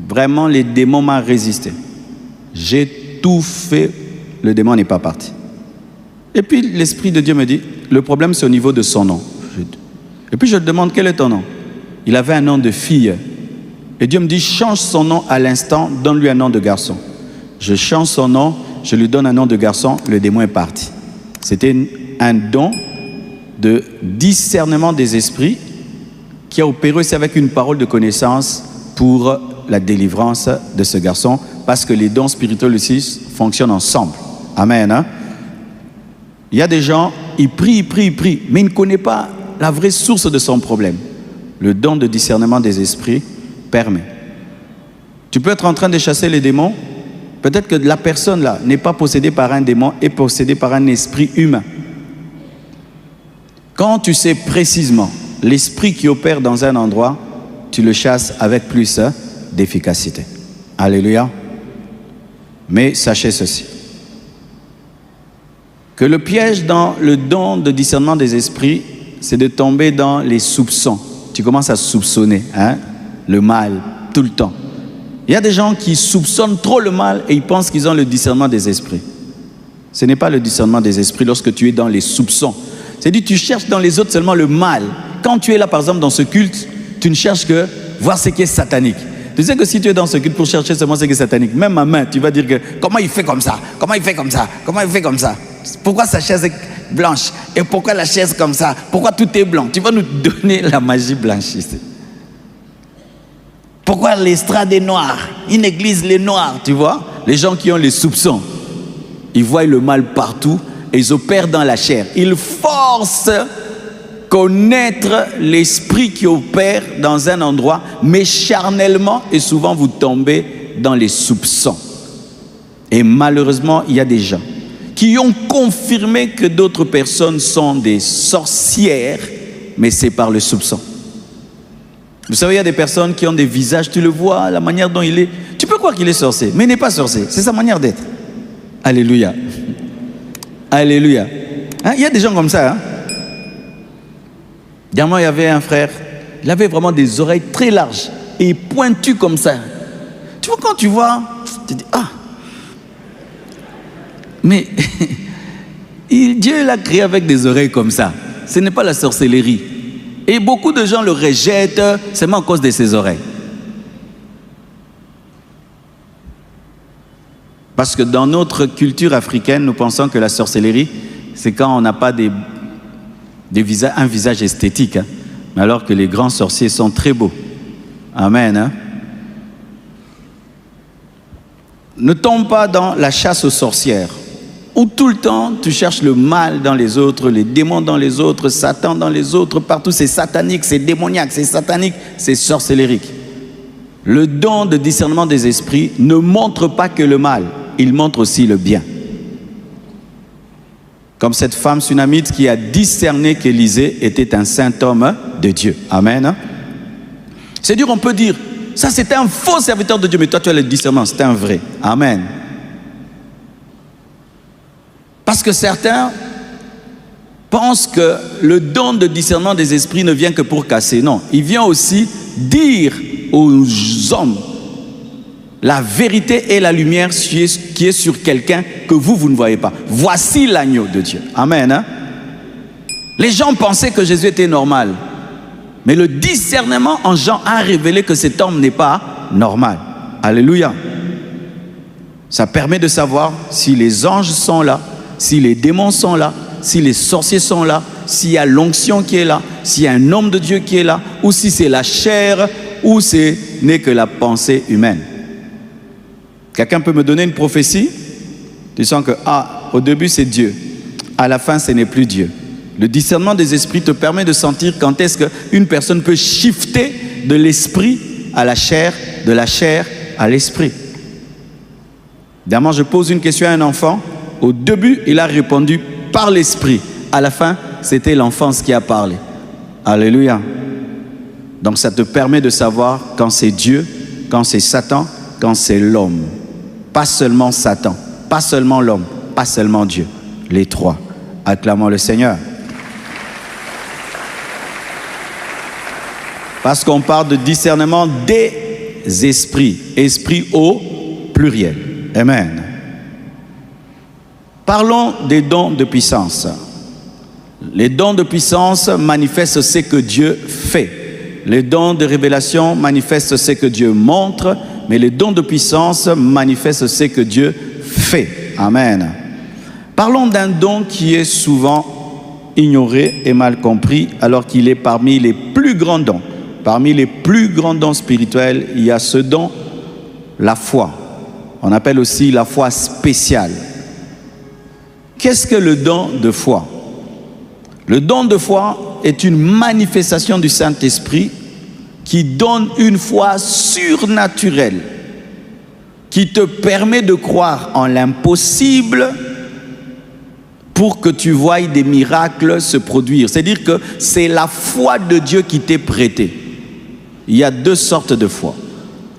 vraiment, les démons m'ont résisté. J'ai tout fait, le démon n'est pas parti. Et puis, l'Esprit de Dieu me dit, le problème, c'est au niveau de son nom. Et puis, je te demande, quel est ton nom? il avait un nom de fille. Et Dieu me dit, change son nom à l'instant, donne-lui un nom de garçon. Je change son nom, je lui donne un nom de garçon, le démon est parti. C'était un don de discernement des esprits qui a opéré aussi avec une parole de connaissance pour la délivrance de ce garçon, parce que les dons spirituels aussi fonctionnent ensemble. Amen. Hein? Il y a des gens, ils prient, mais ils ne connaissent pas la vraie source de son problème. Le don de discernement des esprits permet. Tu peux être en train de chasser les démons, peut-être que la personne là n'est pas possédée par un démon, est possédée par un esprit humain. Quand tu sais précisément l'esprit qui opère dans un endroit, tu le chasses avec plus d'efficacité. Alléluia. Mais sachez ceci, que le piège dans le don de discernement des esprits, c'est de tomber dans les soupçons. Tu commences à soupçonner le mal tout le temps. Il y a des gens qui soupçonnent trop le mal et ils pensent qu'ils ont le discernement des esprits. Ce n'est pas le discernement des esprits lorsque tu es dans les soupçons. C'est-à-dire tu cherches dans les autres seulement le mal. Quand tu es là par exemple dans ce culte, tu ne cherches que voir ce qui est satanique. Tu sais que si tu es dans ce culte pour chercher seulement ce qui est satanique, même ma main, tu vas dire que comment il fait comme ça, comment il fait comme ça, comment il fait comme ça. Pourquoi sa chaise est blanche et pourquoi la chaise comme ça, pourquoi tout est blanc. Tu vas nous donner la magie blanche ici. Pourquoi l'estrade est noire, une église les noirs, tu vois. Les gens qui ont les soupçons, ils voient le mal partout et ils opèrent dans la chair. Ils forcent connaître l'esprit qui opère dans un endroit, mais charnellement, et souvent vous tombez dans les soupçons. Et malheureusement, il y a des gens qui ont confirmé que d'autres personnes sont des sorcières, mais c'est par le soupçon. Vous savez, il y a des personnes qui ont des visages, tu le vois, la manière dont il est. Tu peux croire qu'il est sorcier, mais il n'est pas sorcier, c'est sa manière d'être. Alléluia. Alléluia. Hein, il y a des gens comme ça. Dernièrement, il y avait un frère, il avait vraiment des oreilles très larges et pointues comme ça. Tu vois, quand tu vois, tu te dis, ah, mais Dieu l'a créé avec des oreilles comme ça. Ce n'est pas la sorcellerie. Et beaucoup de gens le rejettent seulement à cause de ses oreilles. Parce que dans notre culture africaine, nous pensons que la sorcellerie, c'est quand on n'a pas un visage esthétique. Mais alors que les grands sorciers sont très beaux. Amen. Ne tombe pas dans la chasse aux sorcières, où tout le temps tu cherches le mal dans les autres, les démons dans les autres, Satan dans les autres, partout c'est satanique, c'est démoniaque, c'est satanique, c'est sorcellérique. Le don de discernement des esprits ne montre pas que le mal, il montre aussi le bien. Comme cette femme sunamite qui a discerné qu'Élisée était un saint homme de Dieu. Amen. C'est dur, on peut dire, ça c'était un faux serviteur de Dieu, mais toi tu as le discernement, c'est un vrai. Amen. Parce que certains pensent que le don de discernement des esprits ne vient que pour casser. Non, il vient aussi dire aux hommes la vérité et la lumière qui est sur quelqu'un que vous ne voyez pas. Voici l'agneau de Dieu. Amen. Les gens pensaient que Jésus était normal. Mais le discernement en Jean a révélé que cet homme n'est pas normal. Alléluia. Ça permet de savoir si les anges sont là, si les démons sont là, si les sorciers sont là, s'il y a l'onction qui est là, s'il y a un homme de Dieu qui est là, ou si c'est la chair, ou ce n'est que la pensée humaine. Quelqu'un peut me donner une prophétie? Tu sens que, au début c'est Dieu, à la fin ce n'est plus Dieu. Le discernement des esprits te permet de sentir quand est-ce qu'une personne peut shifter de l'esprit à la chair, de la chair à l'esprit. Dernièrement, je pose une question à un enfant. Au début, il a répondu par l'esprit. À la fin, c'était l'enfance qui a parlé. Alléluia. Donc ça te permet de savoir quand c'est Dieu, quand c'est Satan, quand c'est l'homme. Pas seulement Satan, pas seulement l'homme, pas seulement Dieu. Les trois. Acclamons le Seigneur. Parce qu'on parle de discernement des esprits. Esprit au pluriel. Amen. Parlons des dons de puissance. Les dons de puissance manifestent ce que Dieu fait. Les dons de révélation manifestent ce que Dieu montre, mais les dons de puissance manifestent ce que Dieu fait. Amen. Parlons d'un don qui est souvent ignoré et mal compris, alors qu'il est parmi les plus grands dons. Parmi les plus grands dons spirituels, il y a ce don, la foi. On appelle aussi la foi spéciale. Qu'est-ce que le don de foi? Le don de foi est une manifestation du Saint-Esprit qui donne une foi surnaturelle, qui te permet de croire en l'impossible pour que tu voies des miracles se produire. C'est-à-dire que c'est la foi de Dieu qui t'est prêtée. Il y a deux sortes de foi.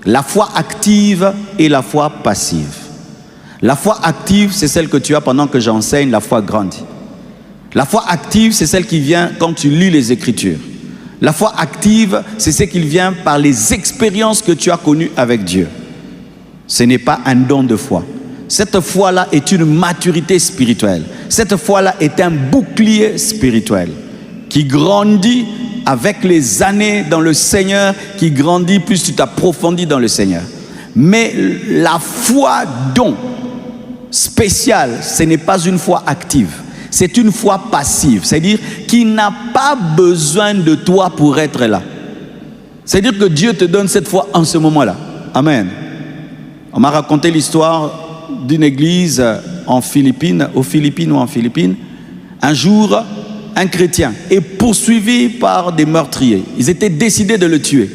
La foi active et la foi passive. La foi active, c'est celle que tu as pendant que j'enseigne, la foi grandit. La foi active, c'est celle qui vient quand tu lis les Écritures. La foi active, c'est celle qui vient par les expériences que tu as connues avec Dieu. Ce n'est pas un don de foi. Cette foi-là est une maturité spirituelle. Cette foi-là est un bouclier spirituel qui grandit avec les années dans le Seigneur, qui grandit plus tu t'approfondis dans le Seigneur. Mais la foi don spéciale, ce n'est pas une foi active. C'est une foi passive, c'est-à-dire qui n'a pas besoin de toi pour être là. C'est-à-dire que Dieu te donne cette foi en ce moment-là. Amen. On m'a raconté l'histoire d'une église aux Philippines. Un jour, un chrétien est poursuivi par des meurtriers. Ils étaient décidés de le tuer.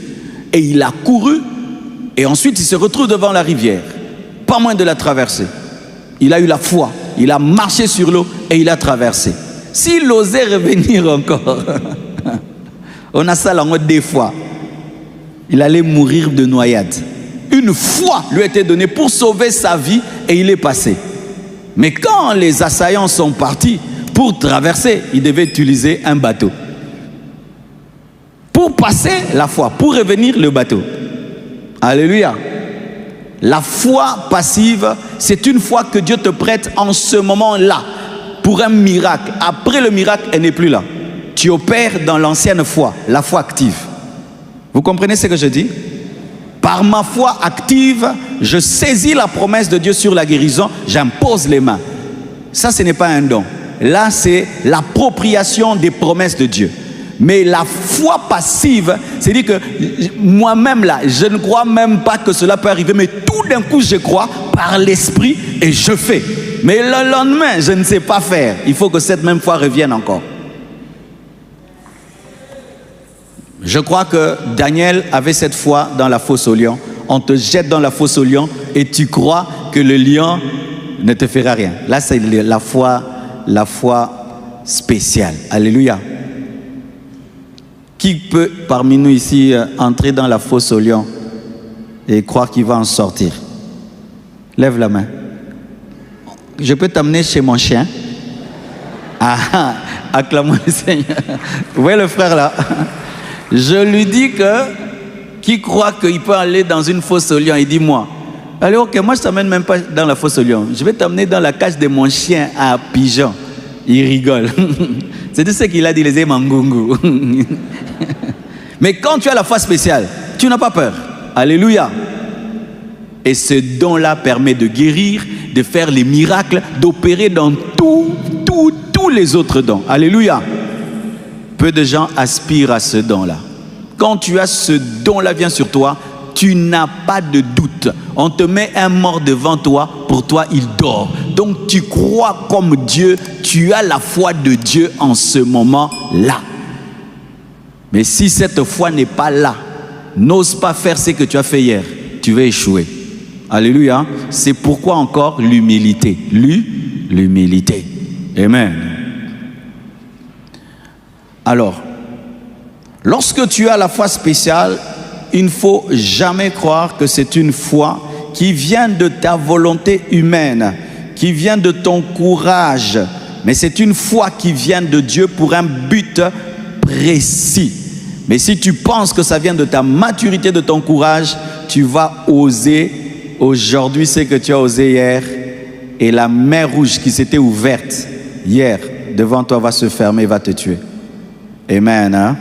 Et il a couru, et ensuite il se retrouve devant la rivière, pas moins de la traverser. Il a eu la foi, il a marché sur l'eau et il a traversé. S'il osait revenir encore, on a ça là en mode des fois, il allait mourir de noyade. Une foi lui a été donnée pour sauver sa vie et il est passé. Mais quand les assaillants sont partis, pour traverser, il devait utiliser un bateau. Pour passer la foi, pour revenir le bateau. Alléluia. La foi passive, c'est une foi que Dieu te prête en ce moment-là pour un miracle. Après le miracle, elle n'est plus là. Tu opères dans l'ancienne foi, la foi active. Vous comprenez ce que je dis? Par ma foi active, je saisis la promesse de Dieu sur la guérison, j'impose les mains. Ça, ce n'est pas un don. Là, c'est l'appropriation des promesses de Dieu. Mais la foi passive, c'est-à-dire que moi-même là, je ne crois même pas que cela peut arriver, mais tout d'un coup je crois par l'esprit et je fais. Mais le lendemain, je ne sais pas faire. Il faut que cette même foi revienne encore. Je crois que Daniel avait cette foi dans la fosse au lion. On te jette dans la fosse au lion et tu crois que le lion ne te fera rien. Là, c'est la foi spéciale. Alléluia. Qui peut parmi nous ici entrer dans la fosse au lion et croire qu'il va en sortir? Lève la main. Je peux t'amener chez mon chien? Ah, acclamons le Seigneur. Vous voyez le frère là? Je lui dis que qui croit qu'il peut aller dans une fosse au lion? Il dit moi. Allez, ok, moi je ne t'amène même pas dans la fosse au lion. Je vais t'amener dans la cage de mon chien à pigeon. Il rigole. C'est tout ce qu'il a dit, les mangungu. Mais quand tu as la foi spéciale, tu n'as pas peur. Alléluia. Et ce don-là permet de guérir, de faire les miracles, d'opérer dans tous les autres dons. Alléluia. Peu de gens aspirent à ce don-là. Quand tu as ce don-là vient sur toi, tu n'as pas de doute. On te met un mort devant toi, pour toi il dort. Donc tu crois comme Dieu, tu as la foi de Dieu en ce moment-là. Mais si cette foi n'est pas là, n'ose pas faire ce que tu as fait hier, tu vas échouer. Alléluia. C'est pourquoi encore l'humilité. L'humilité. Amen. Alors, lorsque tu as la foi spéciale, il ne faut jamais croire que c'est une foi qui vient de ta volonté humaine, qui vient de ton courage, mais c'est une foi qui vient de Dieu pour un but précis. Mais si tu penses que ça vient de ta maturité, de ton courage, tu vas oser aujourd'hui ce que tu as osé hier, et la mer rouge qui s'était ouverte hier devant toi va se fermer et va te tuer. Amen. Hein?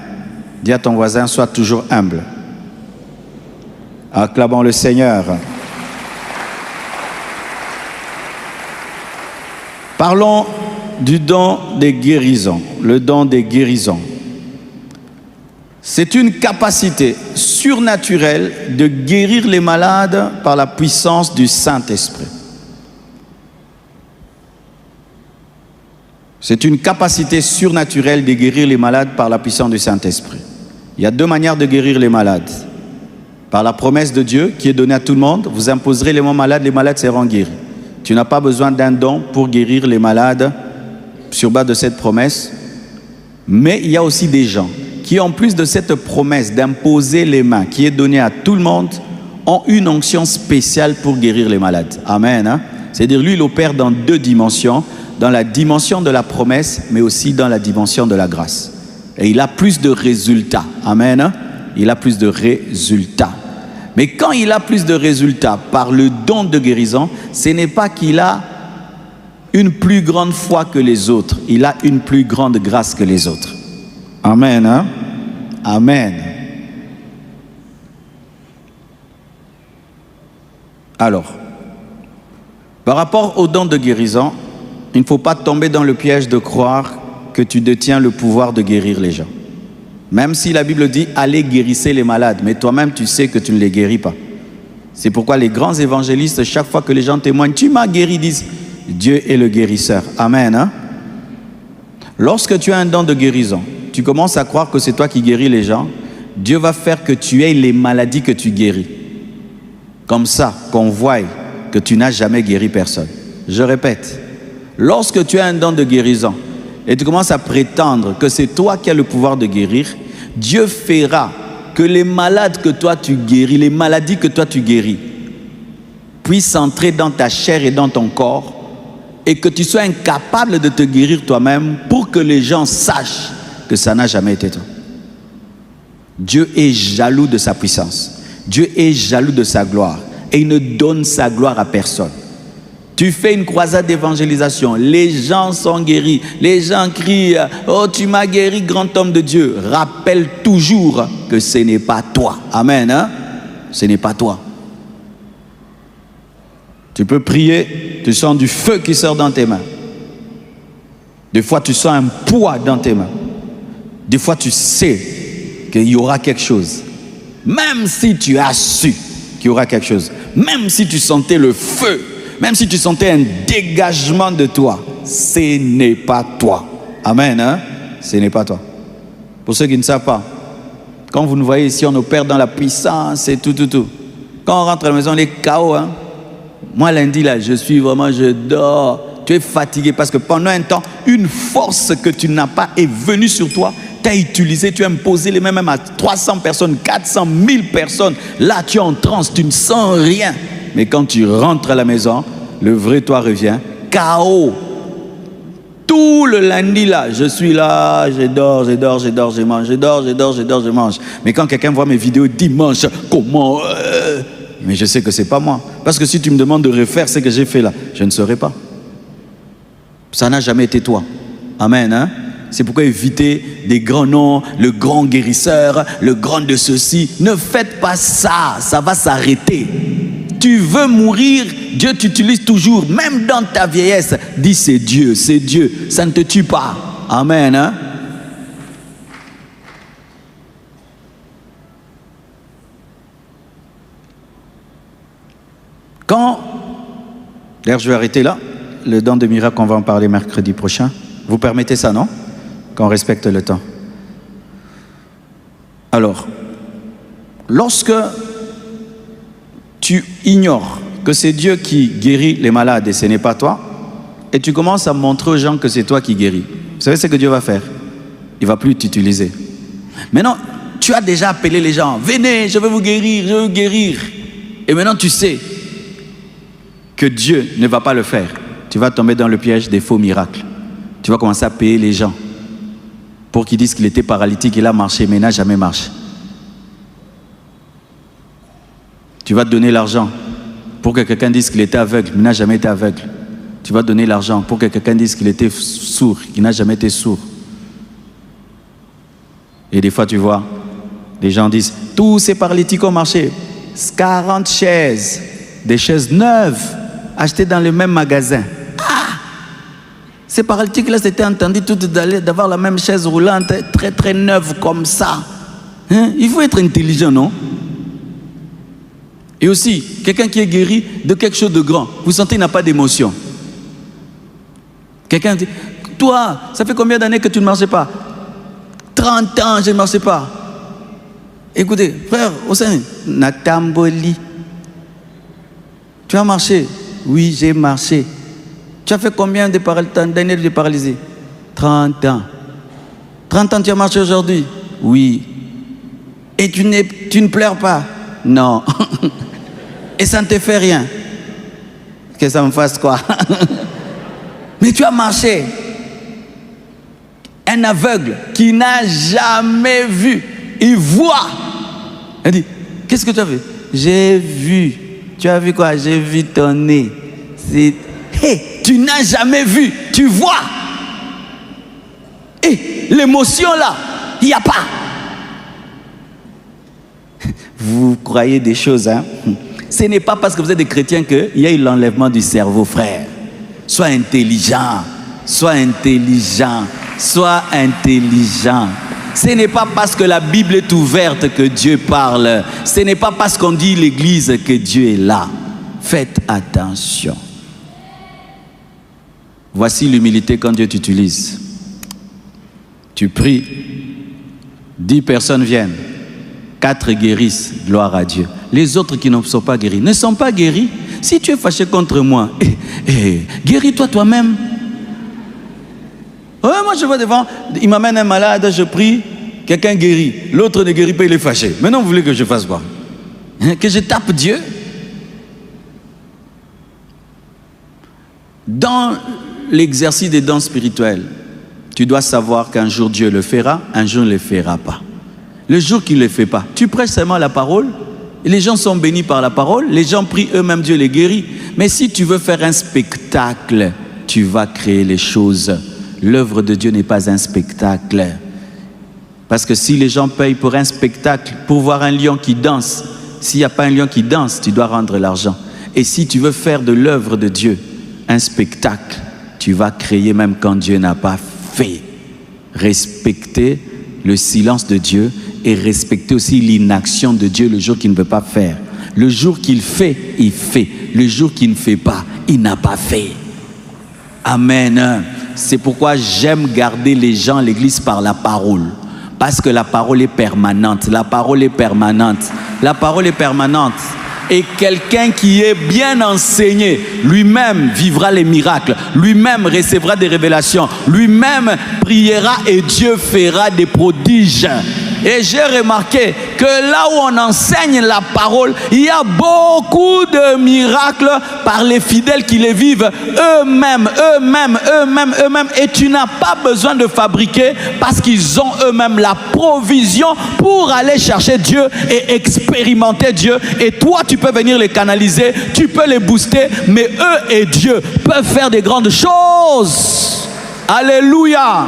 Dis à ton voisin, sois toujours humble. Acclamons le Seigneur. Parlons du don des guérisons. Le don des guérisons. C'est une capacité surnaturelle de guérir les malades par la puissance du Saint-Esprit. C'est une capacité surnaturelle de guérir les malades par la puissance du Saint-Esprit. Il y a deux manières de guérir les malades. Par la promesse de Dieu qui est donnée à tout le monde, vous imposerez les malades seront guéris. Tu n'as pas besoin d'un don pour guérir les malades sur base de cette promesse. Mais il y a aussi des gens qui, en plus de cette promesse d'imposer les mains qui est donnée à tout le monde, ont une onction spéciale pour guérir les malades. Amen. Hein? C'est-à-dire, lui, il opère dans deux dimensions, dans la dimension de la promesse, mais aussi dans la dimension de la grâce. Et il a plus de résultats. Amen. Hein? Il a plus de résultats. Mais quand il a plus de résultats par le don de guérison, ce n'est pas qu'il a une plus grande foi que les autres. Il a une plus grande grâce que les autres. Amen. Hein? Amen. Alors, par rapport au don de guérison, il ne faut pas tomber dans le piège de croire que tu détiens le pouvoir de guérir les gens. Même si la Bible dit « allez guérissez les malades », mais toi-même tu sais que tu ne les guéris pas. C'est pourquoi les grands évangélistes, chaque fois que les gens témoignent « tu m'as guéri », disent « Dieu est le guérisseur ». Amen. Hein? Lorsque tu as un don de guérison, tu commences à croire que c'est toi qui guéris les gens, Dieu va faire que tu aies les maladies que tu guéris. Comme ça, qu'on voie que tu n'as jamais guéri personne. Je répète, lorsque tu as un don de guérison et tu commences à prétendre que c'est toi qui as le pouvoir de guérir, Dieu fera que les malades que toi tu guéris, les maladies que toi tu guéris, puissent entrer dans ta chair et dans ton corps et que tu sois incapable de te guérir toi-même pour que les gens sachent que ça n'a jamais été toi. Dieu est jaloux de sa puissance. Dieu est jaloux de sa gloire et il ne donne sa gloire à personne. Tu fais une croisade d'évangélisation, les gens sont guéris, les gens crient « Oh, tu m'as guéri, grand homme de Dieu ». Rappelle toujours que ce n'est pas toi. Amen. Hein? Ce n'est pas toi. Tu peux prier, tu sens du feu qui sort dans tes mains. Des fois, tu sens un poids dans tes mains. Des fois, tu sais qu'il y aura quelque chose. Même si tu as su qu'il y aura quelque chose, même si tu sentais le feu, même si tu sentais un dégagement de toi, ce n'est pas toi. Amen. Hein? Ce n'est pas toi. Pour ceux qui ne savent pas, quand vous nous voyez ici, on opère dans la puissance et tout. Quand on rentre à la maison, on est KO. Hein? Moi, lundi, là, je dors. Tu es fatigué parce que pendant un temps, une force que tu n'as pas est venue sur toi. Tu as utilisé, tu as imposé les mains même à 300 personnes, 400, 1000 personnes. Là, tu es en transe, tu ne sens rien. Mais quand tu rentres à la maison, le vrai toi revient. KO. Tout le lundi là, je suis là, je dors, je mange, je mange. Mais quand quelqu'un voit mes vidéos dimanche, comment mais je sais que c'est pas moi. Parce que si tu me demandes de refaire ce que j'ai fait là, je ne saurais pas. Ça n'a jamais été toi. Amen. Hein? C'est pourquoi évitez des grands noms, le grand guérisseur, le grand de ceci. Ne faites pas ça, ça va s'arrêter. Tu veux mourir, Dieu t'utilise toujours, même dans ta vieillesse. Dis c'est Dieu, ça ne te tue pas. Amen. Hein? D'ailleurs je vais arrêter là, le don de miracle on va en parler mercredi prochain. Vous permettez ça, non? Qu'on respecte le temps. Alors, lorsque tu ignores que c'est Dieu qui guérit les malades et ce n'est pas toi, et tu commences à montrer aux gens que c'est toi qui guéris, vous savez ce que Dieu va faire? Il ne va plus t'utiliser. Maintenant, tu as déjà appelé les gens, venez, je veux vous guérir, je veux vous guérir. Et maintenant tu sais que Dieu ne va pas le faire. Tu vas tomber dans le piège des faux miracles. Tu vas commencer à payer les gens pour qu'ils disent qu'il était paralytique, il a marché, mais il n'a jamais marché. Tu vas donner l'argent pour que quelqu'un dise qu'il était aveugle, mais il n'a jamais été aveugle. Tu vas donner l'argent pour que quelqu'un dise qu'il était sourd, qu'il n'a jamais été sourd. Et des fois, tu vois, les gens disent, tous ces paralytiques ont marché. 40 chaises, des chaises neuves, achetées dans le même magasin. Ah! Ces paralytiques-là, c'était entendu tout d'avoir la même chaise roulante, très très neuve comme ça. Hein? Il faut être intelligent, non? Et aussi, quelqu'un qui est guéri de quelque chose de grand, vous sentez qu'il n'a pas d'émotion. Quelqu'un dit, toi, ça fait combien d'années que tu ne marchais pas? 30 ans, je ne marchais pas. Écoutez, frère, Hossein, Natamboli, tu as marché? Oui, j'ai marché. Tu as fait combien d'années de paralysé? 30 ans. 30 ans, tu as marché aujourd'hui? Oui. Et tu ne pleures pas? Non. Et ça ne te fait rien? Que ça me fasse quoi? Mais tu as marché. Un aveugle qui n'a jamais vu, il voit. Elle dit, qu'est-ce que tu as fait? J'ai vu. Tu as vu quoi? J'ai vu ton nez. Hey, tu n'as jamais vu, tu vois. Et l'émotion là, il n'y a pas. Vous croyez des choses, hein? Ce n'est pas parce que vous êtes des chrétiens qu'il y a eu l'enlèvement du cerveau, frère. Sois intelligent, sois intelligent, sois intelligent. Ce n'est pas parce que la Bible est ouverte que Dieu parle. Ce n'est pas parce qu'on dit l'église que Dieu est là. Faites attention. Voici l'humilité quand Dieu t'utilise. Tu pries, 10 personnes viennent, 4 guérissent, gloire à Dieu. Les autres qui ne sont pas guéris ne sont pas guéris. Si tu es fâché contre moi, guéris-toi toi-même. Ouais, moi je vois devant, il m'amène un malade, je prie, quelqu'un guérit, l'autre ne guérit pas, il est fâché. Maintenant vous voulez que je fasse quoi? Que je tape Dieu? Dans l'exercice des dons spirituels, tu dois savoir qu'un jour Dieu le fera, un jour il ne le fera pas. Le jour qu'il ne le fait pas, tu prêches seulement la parole, et les gens sont bénis par la parole, les gens prient eux-mêmes, Dieu les guérit. Mais si tu veux faire un spectacle, tu vas créer les choses. L'œuvre de Dieu n'est pas un spectacle. Parce que si les gens payent pour un spectacle, pour voir un lion qui danse, s'il n'y a pas un lion qui danse, tu dois rendre l'argent. Et si tu veux faire de l'œuvre de Dieu un spectacle, tu vas créer même quand Dieu n'a pas fait. Respecter le silence de Dieu et respecter aussi l'inaction de Dieu le jour qu'il ne veut pas faire. Le jour qu'il fait, il fait. Le jour qu'il ne fait pas, il n'a pas fait. Amen. C'est pourquoi j'aime garder les gens à l'église par la parole. Parce que la parole est permanente. La parole est permanente. La parole est permanente. Et quelqu'un qui est bien enseigné, lui-même vivra les miracles, lui-même recevra des révélations, lui-même priera et Dieu fera des prodiges. Et j'ai remarqué que là où on enseigne la parole, il y a beaucoup de miracles par les fidèles qui les vivent eux-mêmes. Et tu n'as pas besoin de fabriquer parce qu'ils ont eux-mêmes la provision pour aller chercher Dieu et expérimenter Dieu. Et toi, tu peux venir les canaliser, tu peux les booster, mais eux et Dieu peuvent faire des grandes choses. Alléluia!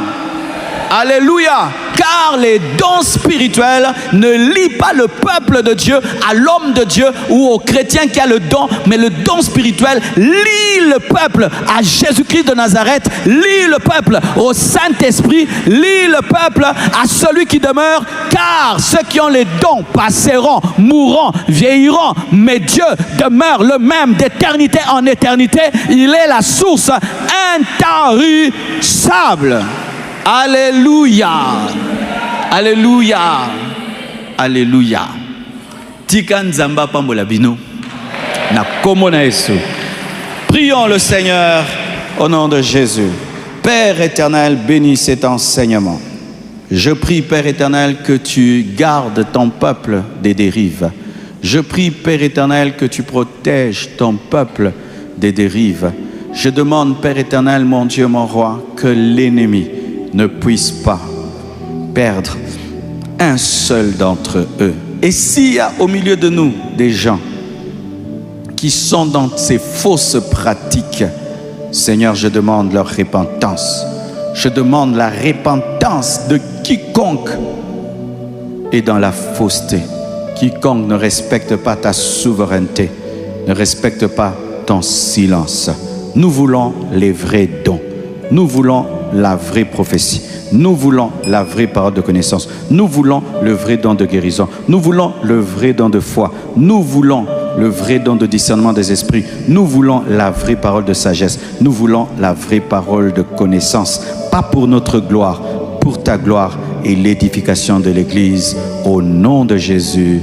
Alléluia! Car les dons spirituels ne lient pas le peuple de Dieu à l'homme de Dieu ou au chrétien qui a le don, mais le don spirituel lie le peuple à Jésus-Christ de Nazareth, lie le peuple au Saint-Esprit, lie le peuple à celui qui demeure, car ceux qui ont les dons passeront, mourront, vieilliront, mais Dieu demeure le même d'éternité en éternité. Il est la source intarissable. Alléluia. Alléluia. Alléluia. Tika nzamba pambola bino. Na komo na Yesu. Prions le Seigneur au nom de Jésus. Père éternel, bénis cet enseignement. Je prie, Père éternel, que tu gardes ton peuple des dérives. Je prie, Père éternel, que tu protèges ton peuple des dérives. Je demande, Père éternel, mon Dieu, mon roi, que l'ennemi ne puisse pas perdre un seul d'entre eux. Et s'il y a au milieu de nous des gens qui sont dans ces fausses pratiques, Seigneur, je demande leur repentance. Je demande la repentance de quiconque est dans la fausseté. Quiconque ne respecte pas ta souveraineté, ne respecte pas ton silence. Nous voulons les vrais dons. Nous voulons la vraie prophétie. Nous voulons la vraie parole de connaissance. Nous voulons le vrai don de guérison. Nous voulons le vrai don de foi. Nous voulons le vrai don de discernement des esprits. Nous voulons la vraie parole de sagesse. Nous voulons la vraie parole de connaissance. Pas pour notre gloire, pour ta gloire et l'édification de l'Église. Au nom de Jésus.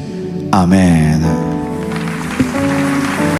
Amen.